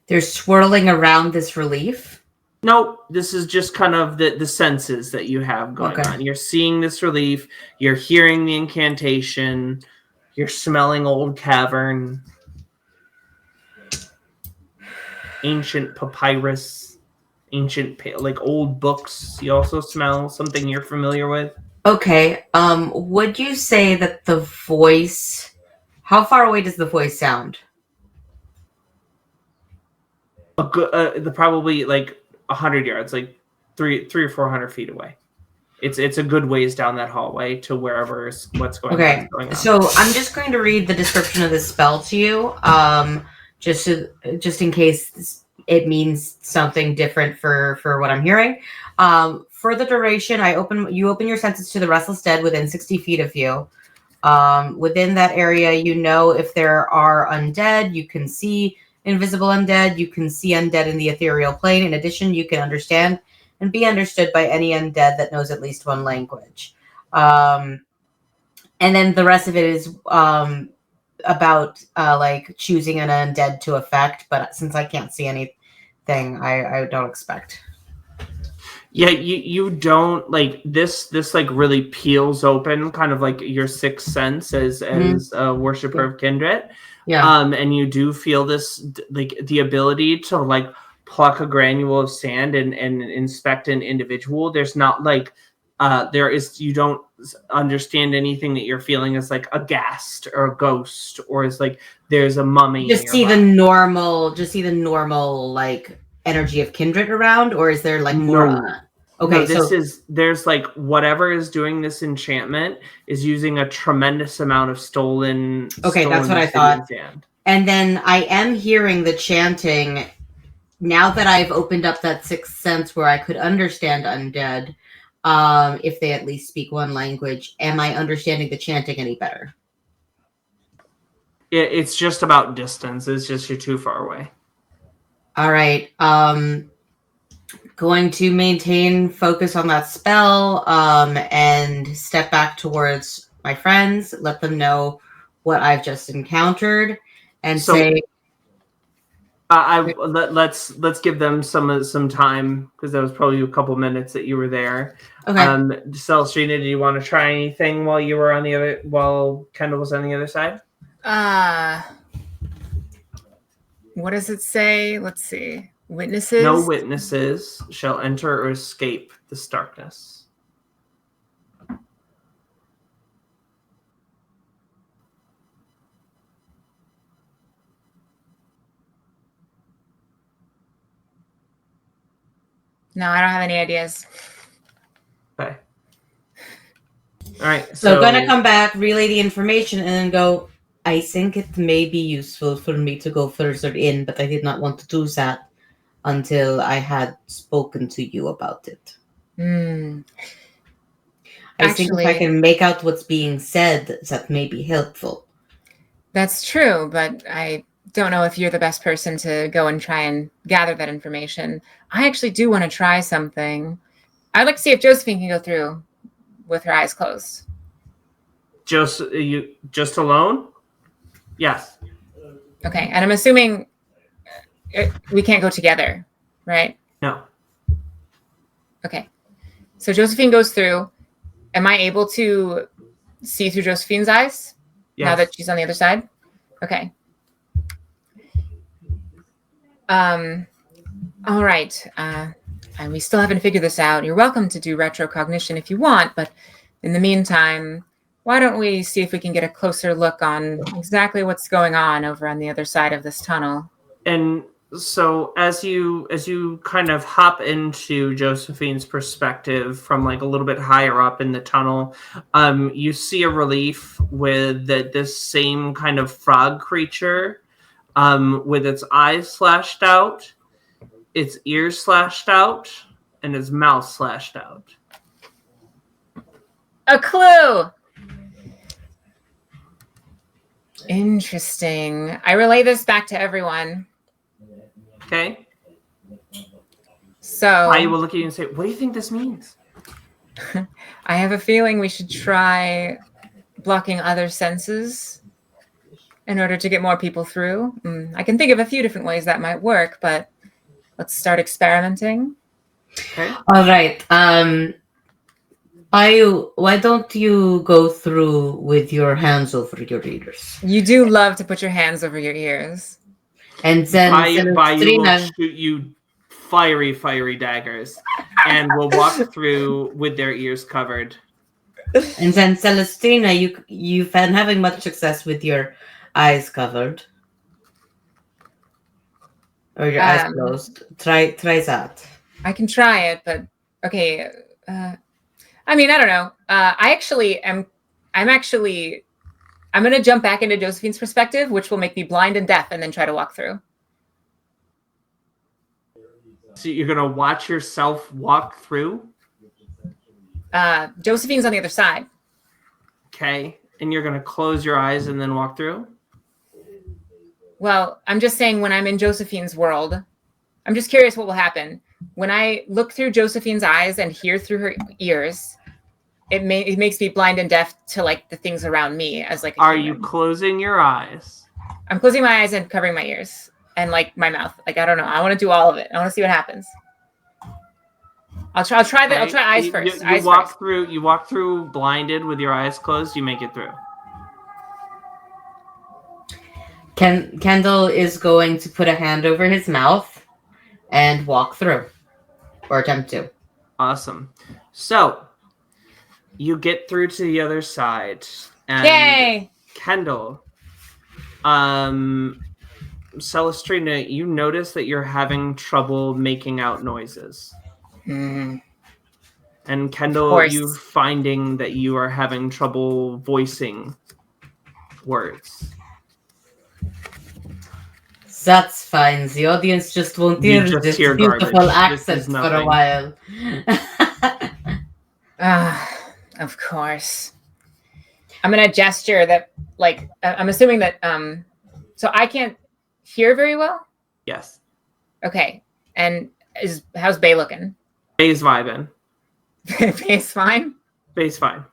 They're swirling around this relief? Nope, this is just kind of the senses that you have going on. You're seeing this relief, you're hearing the incantation, you're smelling old cavern, ancient papyrus, like old books. You also smell something you're familiar with. Okay, would you say that the voice... How far away does the voice sound? Probably like 100 yards, like 300 or 400 feet away. It's a good ways down that hallway to wherever what's going on. So I'm just going to read the description of this spell to you, just in case it means something different for what I'm hearing. For the duration, you open your senses to the restless dead within 60 feet of you. Within that area, you know if there are undead, you can see invisible undead, you can see undead in the ethereal plane. In addition, you can understand and be understood by any undead that knows at least one language. And then the rest of it is about like choosing an undead to affect, but since I can't see anything, I don't expect. Yeah, you don't like this like really peels open kind of like your sixth sense as a worshiper of kindred. Yeah. And you do feel this like the ability to like pluck a granule of sand and inspect an individual. There's not like you don't understand anything that you're feeling as like a ghast or a ghost or as like there's a mummy. Just see the normal like energy of kindred around, or is there like more? Okay, no, there's like whatever is doing this enchantment is using a tremendous amount of stolen. Okay, that's what I thought. Sand. And then I am hearing the chanting. Now that I've opened up that sixth sense where I could understand undead, if they at least speak one language, am I understanding the chanting any better? It's just about distance. It's just you're too far away. All right. Going to maintain focus on that spell and step back towards my friends, let them know what I've just encountered, and say... let's give them some time because that was probably a couple minutes that you were there. Okay. Celestina, do you want to try anything while you were while Kendall was on the other side? What does it say? Let's see. Witnesses? No witnesses shall enter or escape this darkness. No, I don't have any ideas. Okay. All right. So gonna come back, relay the information, and then go, I think it may be useful for me to go further in, but I did not want to do that until I had spoken to you about it. I think if I can make out what's being said, that may be helpful. That's true, but I don't know if you're the best person to go and try and gather that information. I actually do want to try something. I'd like to see if Josephine can go through with her eyes closed. You just alone? Yes. Okay, and I'm assuming we can't go together, right? No. Okay. So Josephine goes through. Am I able to see through Josephine's eyes now that she's on the other side? Okay. All right. And we still haven't figured this out. You're welcome to do retrocognition if you want, but in the meantime, why don't we see if we can get a closer look on exactly what's going on over on the other side of this tunnel? And so as you kind of hop into Josephine's perspective from like a little bit higher up in the tunnel, you see a relief with this same kind of frog creature with its eyes slashed out, its ears slashed out, and its mouth slashed out. A clue! Interesting. I relay this back to everyone. Okay. So I will look at you and say, what do you think this means? I have a feeling we should try blocking other senses in order to get more people through. I can think of a few different ways that might work, but let's start experimenting. Okay. All right. Why don't you go through with your hands over your ears? You do love to put your hands over your ears. And then you will shoot you fiery daggers, and will walk through with their ears covered. And then Celestina, you've been having much success with your eyes covered. Or your eyes closed. Try that. I can try it, but okay. I mean, I don't know. I'm going to jump back into Josephine's perspective, which will make me blind and deaf, and then try to walk through. So you're going to watch yourself walk through? Josephine's on the other side. Okay. And you're going to close your eyes and then walk through? Well, I'm just saying when I'm in Josephine's world, I'm just curious what will happen. When I look through Josephine's eyes and hear through her ears, it makes me blind and deaf to like the things around me as like a Are human. you closing your eyes? I'm closing my eyes and covering my ears and like my mouth. Like, I don't know. I want to do all of it. I want to see what happens. I'll try eyes first. You walk through blinded with your eyes closed, you make it through. Kendall is going to put a hand over his mouth and walk through, or attempt to. Awesome. So you get through to the other side. And Yay! Kendall, Celestrina, you notice that you're having trouble making out noises. Mm. And Kendall, you finding that you are having trouble voicing words. That's fine. The audience just won't hear this beautiful accent for a while. Of course. I'm gonna gesture that, like, I'm assuming that, so I can't hear very well? Yes. Okay. And how's Bay looking? Bay's vibing. Bay's fine? Bay's fine.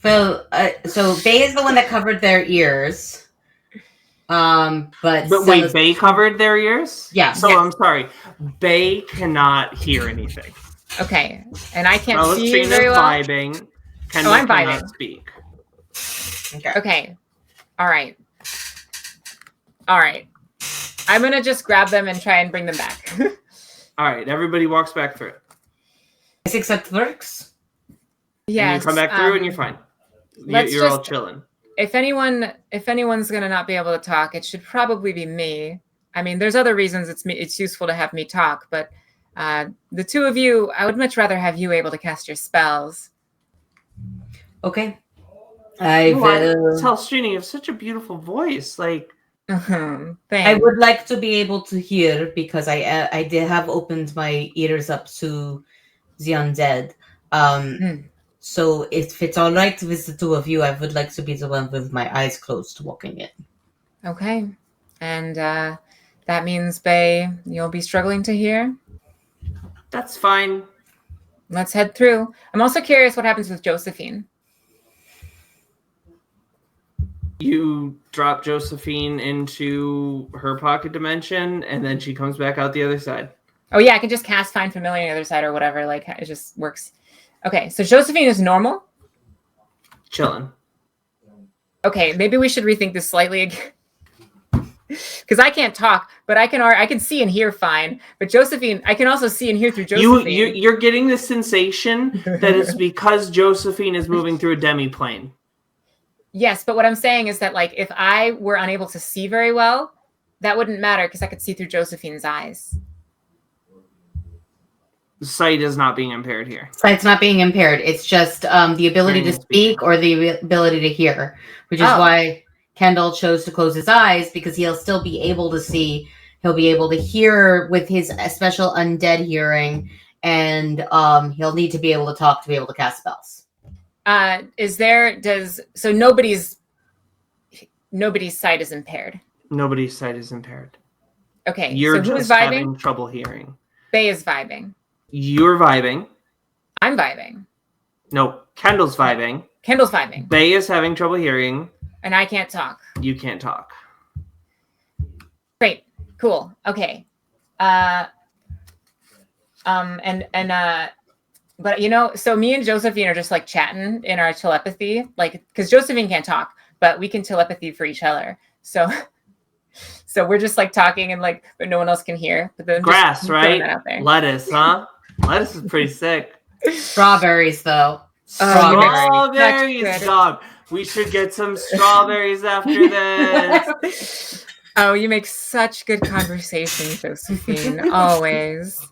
Well, so Bay is the one that covered their ears. But wait, Bay covered their ears? Yeah. So yes. I'm sorry. Bay cannot hear anything. Okay. And I can't see you very well? Vibing. Kendall I'm cannot vibing. Speak. Okay. All right. I'm going to just grab them and try and bring them back. All right. Everybody walks back through. Except works. Yeah. You come back through and you're fine. You're all chilling. If anyone's going to not be able to talk, it should probably be me. I mean, there's other reasons it's useful to have me talk, but the two of you, I would much rather have you able to cast your spells. Okay. I will tell Srini, you have such a beautiful voice. Like, I would like to be able to hear because I did have opened my ears up to the undead. So if it's all right with the two of you, I would like to be the one with my eyes closed walking in. Okay. And that means, Bay, you'll be struggling to hear? That's fine. Let's head through. I'm also curious what happens with Josephine. You drop Josephine into her pocket dimension, and then she comes back out the other side. Oh, yeah, I can just cast Find Familiar on the other side or whatever. Like, it just works. Okay, so Josephine is normal? Chilling. Okay, maybe we should rethink this slightly again. Because I can't talk, but I can see and hear fine. But Josephine, I can also see and hear through Josephine. You're getting the sensation that it's because Josephine is moving through a demiplane. Yes, but what I'm saying is that, like, if I were unable to see very well, that wouldn't matter because I could see through Josephine's eyes. Sight is not being impaired here. Sight's not being impaired. It's just the ability to speak or the ability to hear, which is why Kendall chose to close his eyes, because he'll still be able to see. He'll be able to hear with his special undead hearing, and he'll need to be able to talk to be able to cast spells. So nobody's sight is impaired? Nobody's sight is impaired. Okay, You're so just having trouble hearing. Bay is vibing. You're vibing. I'm vibing. No, Kendall's vibing. Kendall's vibing. Bay is having trouble hearing. And I can't talk. You can't talk. Great. Cool. Okay. But so me and Josephine are just like chatting in our telepathy, like, because Josephine can't talk, but we can telepathy for each other. So we're just like talking and like, but no one else can hear. But then grass, right? Lettuce, huh? Lettuce is pretty sick. Strawberries, though. Strawberries, dog. We should get some strawberries after this. Oh, you make such good conversation, Josephine. Always.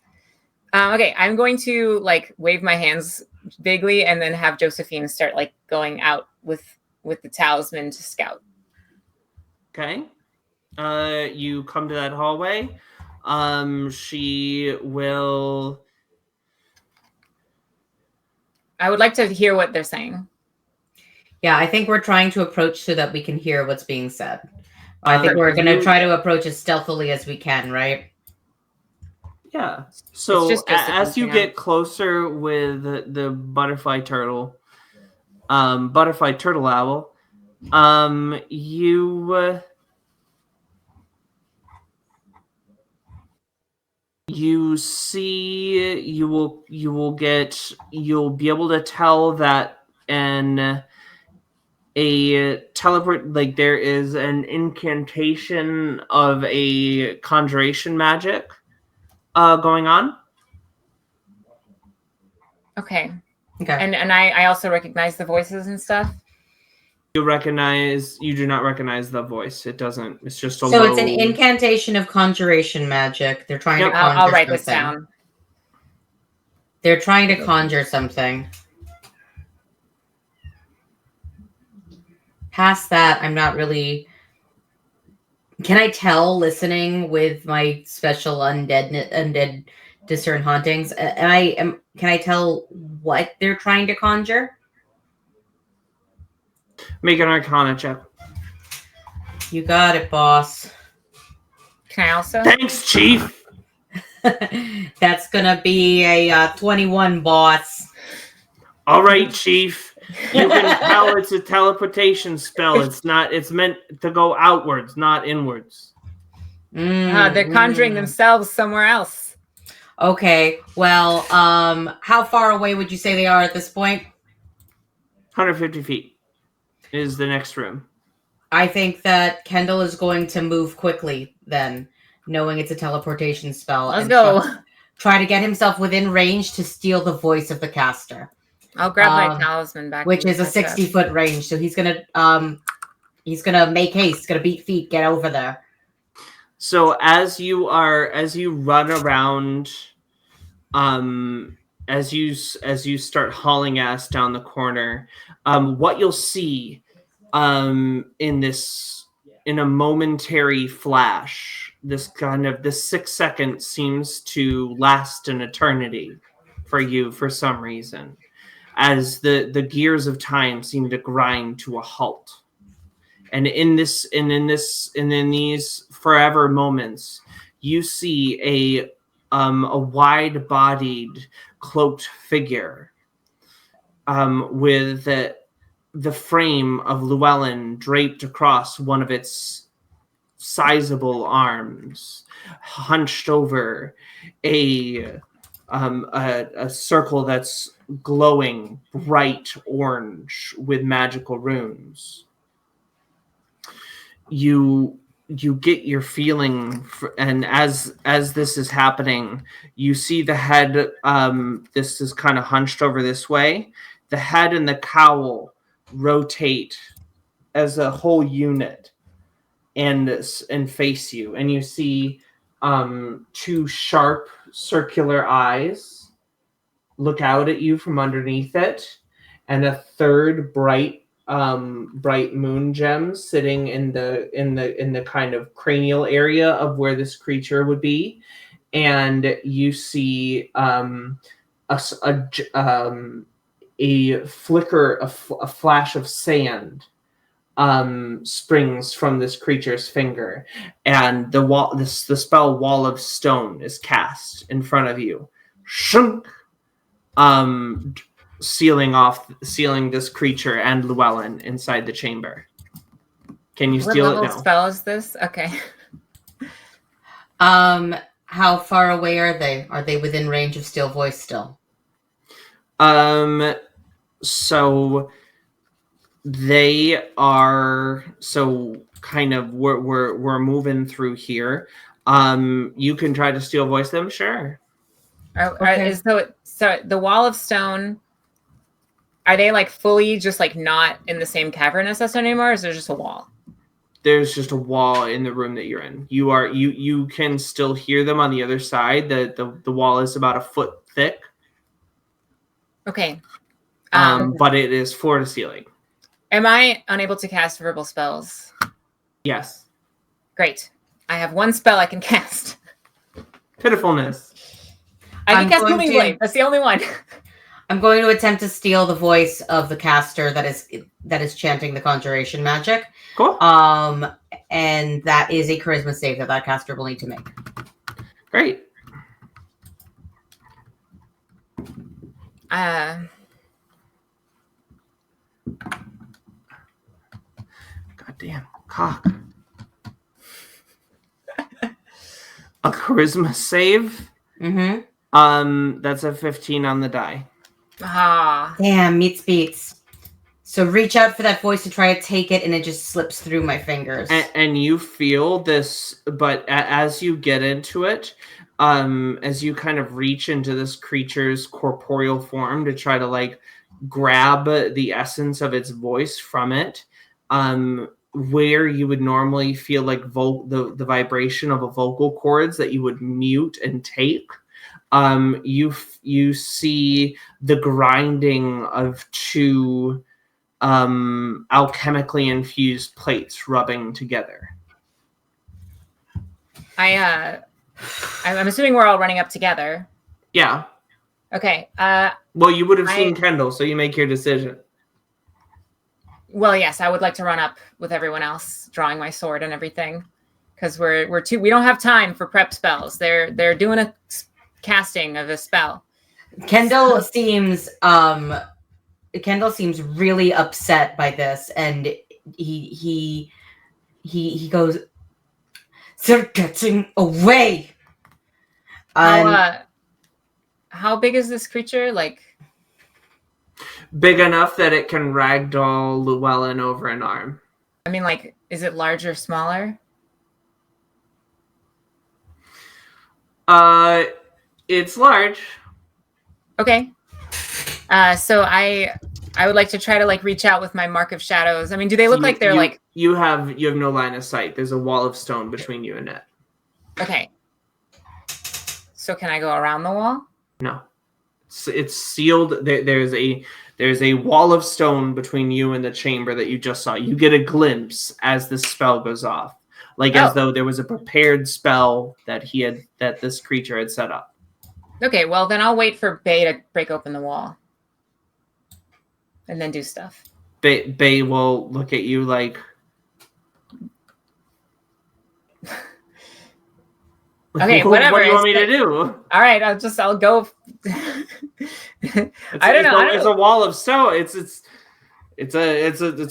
Okay, I'm going to like wave my hands vaguely and then have Josephine start like going out with the talisman to scout. Okay. You come to that hallway. She will. I would like to hear what they're saying. Yeah, I think we're trying to approach so that we can hear what's being said. I think we're going to try to approach as stealthily as we can, right? Yeah. It's So just Joseph as you reaching get closer with the butterfly turtle owl, you see you'll be able to tell that a teleport, like there is an incantation of a conjuration magic going on. Okay. Okay. And I also recognize the voices and stuff. You do not recognize the voice. It's just a So low... it's an incantation of conjuration magic. They're trying to Yep. conjure I'll write something. this down. They're trying to conjure something. Past that, I'm not really... Can I tell, listening with my special undead discern hauntings, can I tell what they're trying to conjure? Make an Arcana check. You got it, boss. Can I also? Thanks, Chief. That's gonna be a 21, boss. All right, Chief. You can tell it's a teleportation spell. It's meant to go outwards, not inwards. They're conjuring themselves somewhere else. Okay. Well, how far away would you say they are at this point? 150 feet is the next room. I think that Kendall is going to move quickly then, knowing it's a teleportation spell. Let's go. Try to get himself within range to steal the voice of the caster. I'll grab my talisman back. Which is a 60-foot range, so he's gonna make haste, he's gonna beat feet, get over there. So as you run around, as you start hauling ass down the corner, what you'll see in a momentary flash, this 6 seconds seems to last an eternity for you for some reason, as the gears of time seem to grind to a halt. And in these forever moments, you see a wide-bodied, cloaked figure with the frame of Llewellyn draped across one of its sizable arms, hunched over a circle that's glowing bright orange with magical runes. You get your feeling, and as this is happening, you see the head. This is kind of hunched over this way. The head and the cowl rotate as a whole unit and face you, and you see two sharp circular eyes look out at you from underneath it, and a third bright moon gem sitting in the kind of cranial area of where this creature would be, and you see a flicker, a flash of sand springs from this creature's finger, and the spell Wall of Stone is cast in front of you. Shunk! Sealing this creature and Llewellyn inside the chamber. Can you steal it now? What level spell is this? Okay. How far away are they? Are they within range of Steel Voice still? So they are. So kind of we're moving through here. You can try to Steel Voice them, sure. Okay. So the Wall of Stone, are they like fully just like not in the same cavern as us anymore? Or is there just a wall? There's just a wall in the room that you're in. You can still hear them on the other side. The wall is about a foot thick. Okay. But it is floor to ceiling. Am I unable to cast verbal spells? Yes. Great. I have one spell I can cast. Pitifulness. I can cast Booming Blade. That's the only one. I'm going to attempt to steal the voice of the caster that is chanting the conjuration magic. Cool. And that is a charisma save that caster will need to make. Great. Goddamn cock. A charisma save. Mm-hmm. That's a 15 on the die. Ah. Damn, meets beats. So reach out for that voice to try to take it, and it just slips through my fingers. And you feel this, but as you get into it, as you kind of reach into this creature's corporeal form to try to like grab the essence of its voice from it, where you would normally feel like the vibration of a vocal cords that you would mute and take, you see the grinding of two alchemically infused plates rubbing together. I'm assuming we're all running up together. Yeah. Okay. Well, you would have seen Kendall, so you make your decision. Well, yes, I would like to run up with everyone else, drawing my sword and everything, because we don't have time for prep spells. They're doing a casting of a spell. Kendall seems really upset by this, and he goes, "They're getting away." How big is this creature? Like, big enough that it can ragdoll Llewellyn over an arm. I mean, like, is it larger or smaller? It's large. Okay. So I would like to try to like reach out with my mark of shadows. I mean, do they look like they're like... You have no line of sight. There's a wall of stone between you and it. Okay. So can I go around the wall? No. It's sealed. There's a wall of stone between you and the chamber that you just saw. You get a glimpse as the spell goes off. Like as though there was a prepared spell that this creature had set up. Okay, well then I'll wait for Bay to break open the wall. And then do stuff. Bay will look at you like... Okay, whatever. What do you want me to do? All right, I'll go. I don't know. It's a wall of stone. It's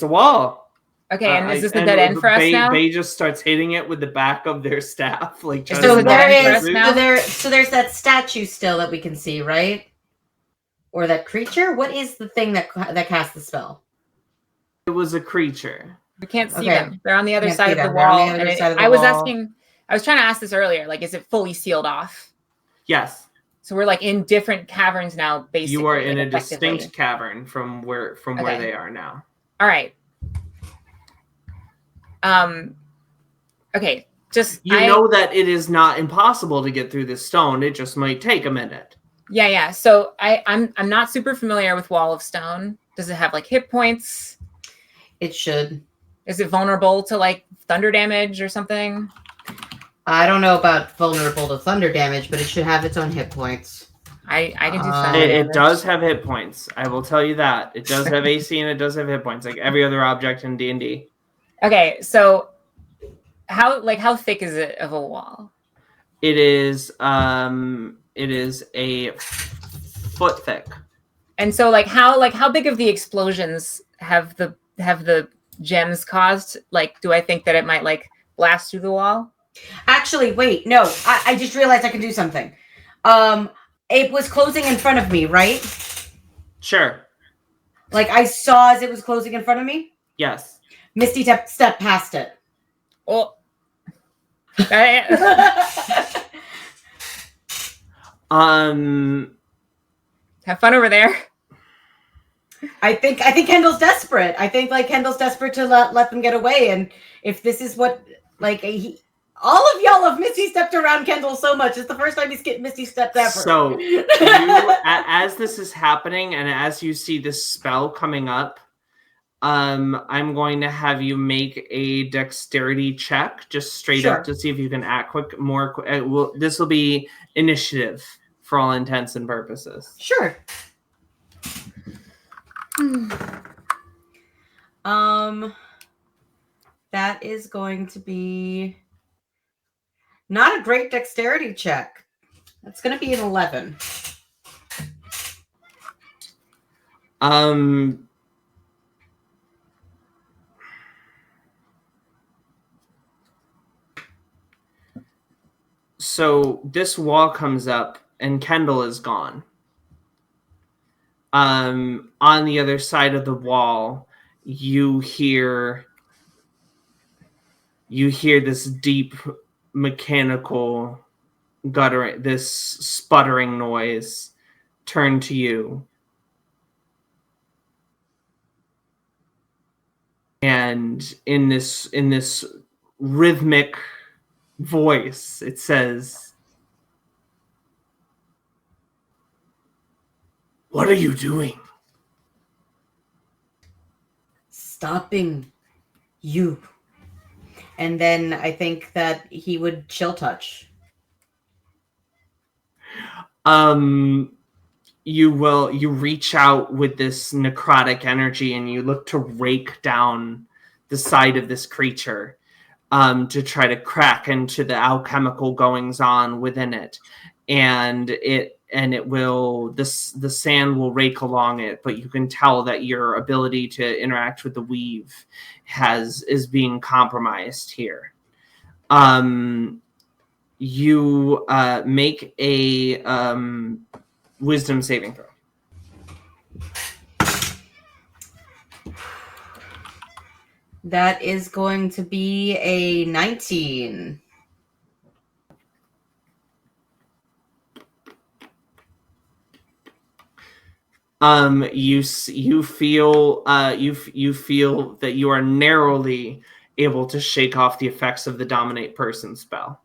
a wall. Okay, and is this the dead end for us now? Bay just starts hitting it with the back of their staff, like. So there's that statue still that we can see, right? Or that creature? What is the thing that cast the spell? It was a creature. We can't see them. They're on the other side of the wall. I was trying to ask this earlier. Like, is it fully sealed off? Yes. So we're like in different caverns now, basically. You are in a distinct cavern from where they are now. All right. Okay. You know that it is not impossible to get through this stone. It just might take a minute. Yeah. So I'm not super familiar with Wall of Stone. Does it have like hit points? It should. Is it vulnerable to like thunder damage or something? I don't know about vulnerable to thunder damage, but it should have its own hit points. I can do thunder damage. It does have hit points. I will tell you that. It does have AC and it does have hit points, like every other object in D&D. Okay, so how thick is it of a wall? It is a foot thick. And so how big of the explosions have the gems caused? Like, do I think that it might like blast through the wall? Actually, wait, no. I just realized I can do something. It was closing in front of me, right? Sure. Like I saw as it was closing in front of me? Yes. Misty step past it. Oh. Have fun over there. I think Kendall's desperate. I think like Kendall's desperate to let them get away. And if this is what like all of y'all have Misty stepped around Kendall so much. It's the first time he's Misty stepped ever. So as this is happening and as you see this spell coming up, I'm going to have you make a dexterity check, just straight up to see if you can act this will be initiative for all intents and purposes. Sure. That is going to be not a great dexterity check. That's going to be an 11. So this wall comes up and Kendall is gone. On the other side of the wall, you hear this deep mechanical guttering, this sputtering noise turn to you. And in this rhythmic voice, it says, "What are you doing?" Stopping you. And then I think that he would chill touch. You reach out with this necrotic energy and you look to rake down the side of this creature to try to crack into the alchemical goings on within it. And the sand will rake along it, but you can tell that your ability to interact with the weave is being compromised here. You make a wisdom saving throw. That is going to be a 19. You feel that you are narrowly able to shake off the effects of the dominate person spell.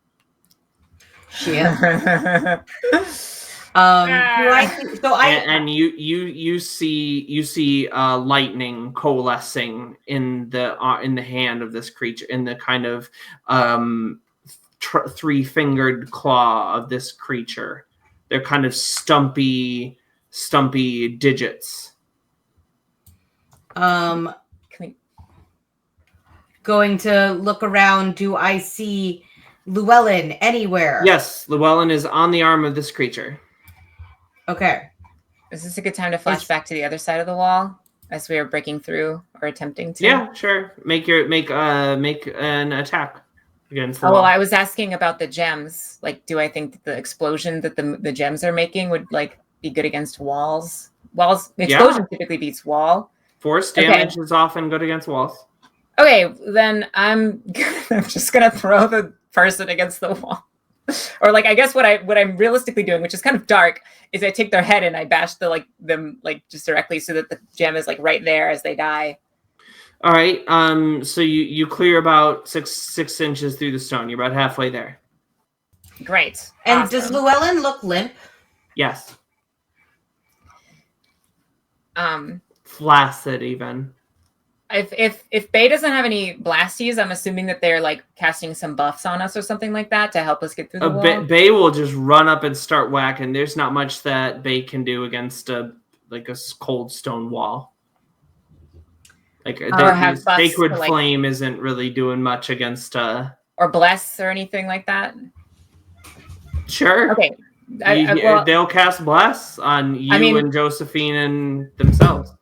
Shit. You see lightning coalescing in the hand of this creature, in the kind of three-fingered claw of this creature. They're kind of stumpy digits. Going to look around. Do I see Llewellyn anywhere? Yes, Llewellyn is on the arm of this creature. Okay. Is this a good time to flash back to the other side of the wall as we are breaking through or attempting to? Yeah, sure. Make an attack against the wall. Well, I was asking about the gems. Like, do I think that the explosion that the gems are making would like be good against walls? The explosion typically beats wall. Force damage is often good against walls. Okay, then I'm just gonna throw the person against the wall. Or like, I guess what I'm realistically doing, which is kind of dark, is I take their head and I bash them just directly so that the gem is like right there as they die. All right. So you clear about six inches through the stone. You're about halfway there. Great. And awesome. Does Llewellyn look limp? Yes. Flaccid even. If Bay doesn't have any blasties, I'm assuming that they're like casting some buffs on us or something like that to help us get through the wall. Bay will just run up and start whacking. There's not much that Bay can do against a cold stone wall. Like the sacred flame isn't really doing much against or bless or anything like that. Sure. Okay. They'll cast bless on you and Josephine and themselves.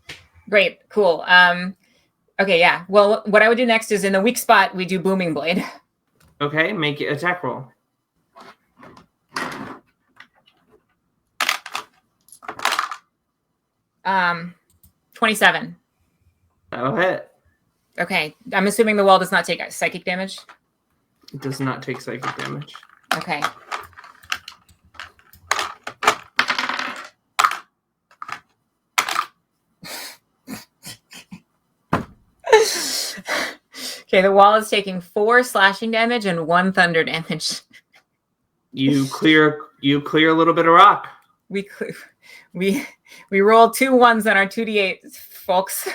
Great. Cool. Okay, yeah. Well, what I would do next is in the weak spot, we do Booming Blade. Okay, make it attack roll. Um, 27. That'll hit. Okay, I'm assuming the wall does not take psychic damage? It does not take psychic damage. Okay. Okay, the wall is taking 4 slashing damage and 1 thunder damage. You clear a little bit of rock. We rolled 2 1s on our 2d8, folks.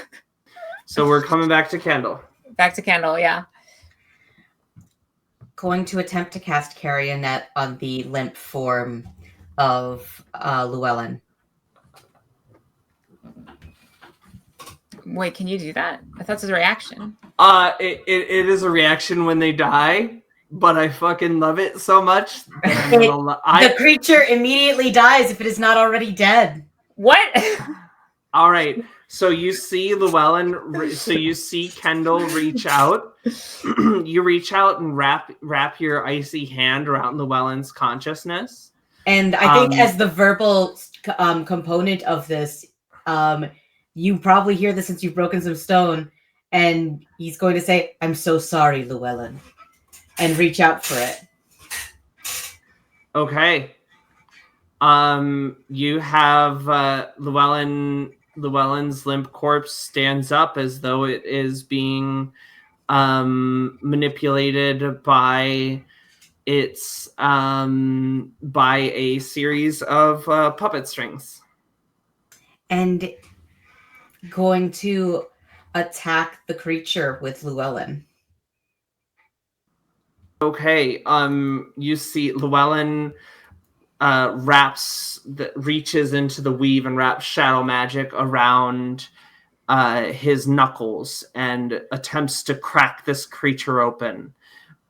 So we're coming back to Kendall. Back to Kendall, yeah. Going to attempt to cast Carry a Net on the limp form of Llewellyn. Wait, can you do that? I thought it was a reaction. It is a reaction when they die, but I fucking love it so much that the creature immediately dies if it is not already dead. What? All right. So you see Llewellyn. So you see Kendall reach out. You reach out and wrap your icy hand around Llewellyn's consciousness. And I think as the verbal component of this, you probably hear this since you've broken some stone, and he's going to say, "I'm so sorry, Llewellyn," and reach out for it. Okay. You have Llewellyn's limp corpse stands up as though it is being manipulated by its by a series of puppet strings. And going to attack the creature with Llewellyn. Okay. You see Llewellyn reaches into the weave and wraps shadow magic around his knuckles and attempts to crack this creature open.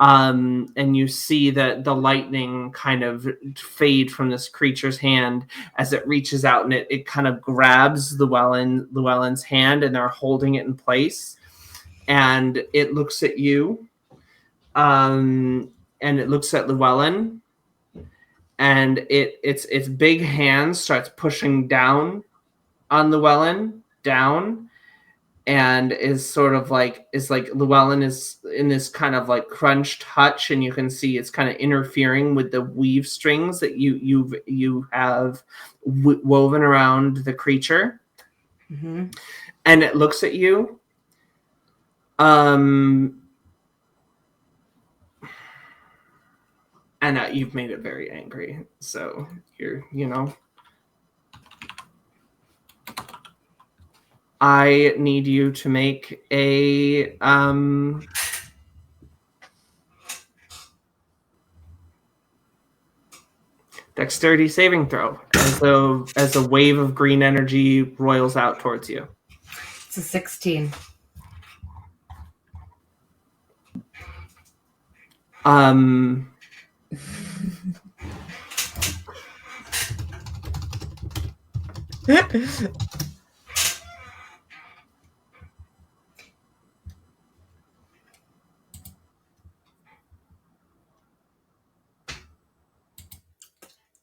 And you see that the lightning kind of fade from this creature's hand as it reaches out, and it kind of grabs Llewellyn's hand, and they're holding it in place. And it looks at you, and it looks at Llewellyn, and its big hand starts pushing down on Llewellyn, down. And is like Llewellyn is in this kind of like crunched hutch, and you can see it's kind of interfering with the weave strings that you have woven around the creature. Mm-hmm. And it looks at you. And you've made it very angry, so I need you to make a dexterity saving throw as a wave of green energy roils out towards you. It's a 16.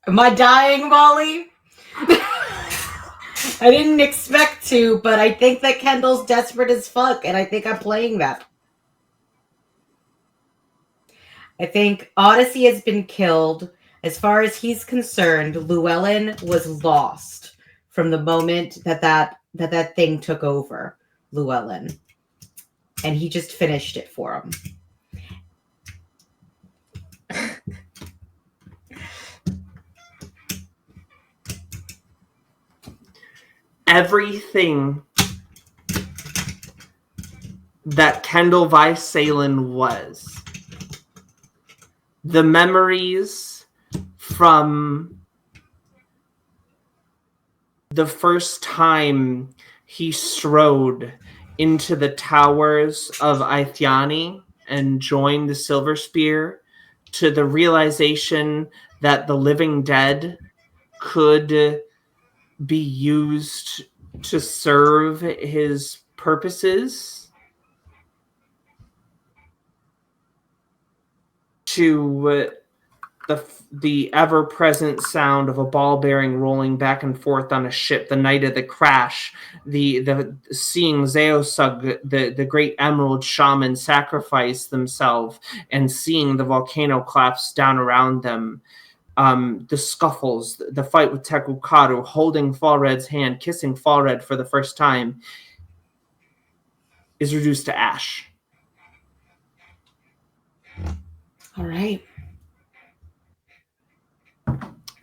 Am I dying, Molly? I didn't expect to, but I think that Kendall's desperate as fuck, and I think I'm playing that. I think Odyssey has been killed. As far as he's concerned, Llewellyn was lost from the moment that thing took over Llewellyn. And he just finished it for him. Everything that Kendall Visalin was, the memories from the first time he strode into the towers of Aithiani and joined the Silver Spear, to the realization that the living dead could be used to serve his purposes, to the ever-present sound of a ball bearing rolling back and forth on a ship the night of the crash, the seeing Zeosug, the great emerald shaman, sacrifice themselves, and seeing the volcano collapse down around them. The scuffles, the fight with Tekukaru, holding Falred's hand, kissing Falred for the first time, is reduced to ash. All right.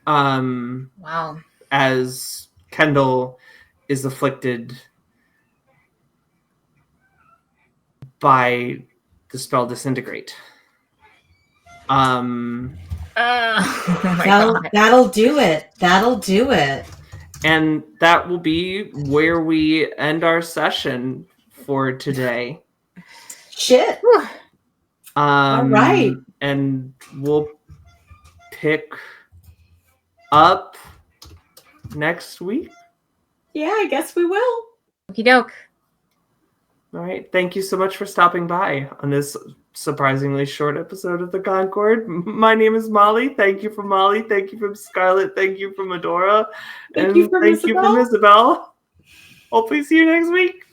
Wow. As Kendall is afflicted by the spell Disintegrate. Oh my God. That'll do it. That'll do it. And that will be where we end our session for today. Shit. All right. And we'll pick up next week. Yeah, I guess we will. Okie doke. All right. Thank you so much for stopping by on this surprisingly short episode of the Concord. My name is Molly. Thank you from Molly. Thank you from Scarlett. Thank you from Adora. Thank you from Isabel. Hopefully see you next week.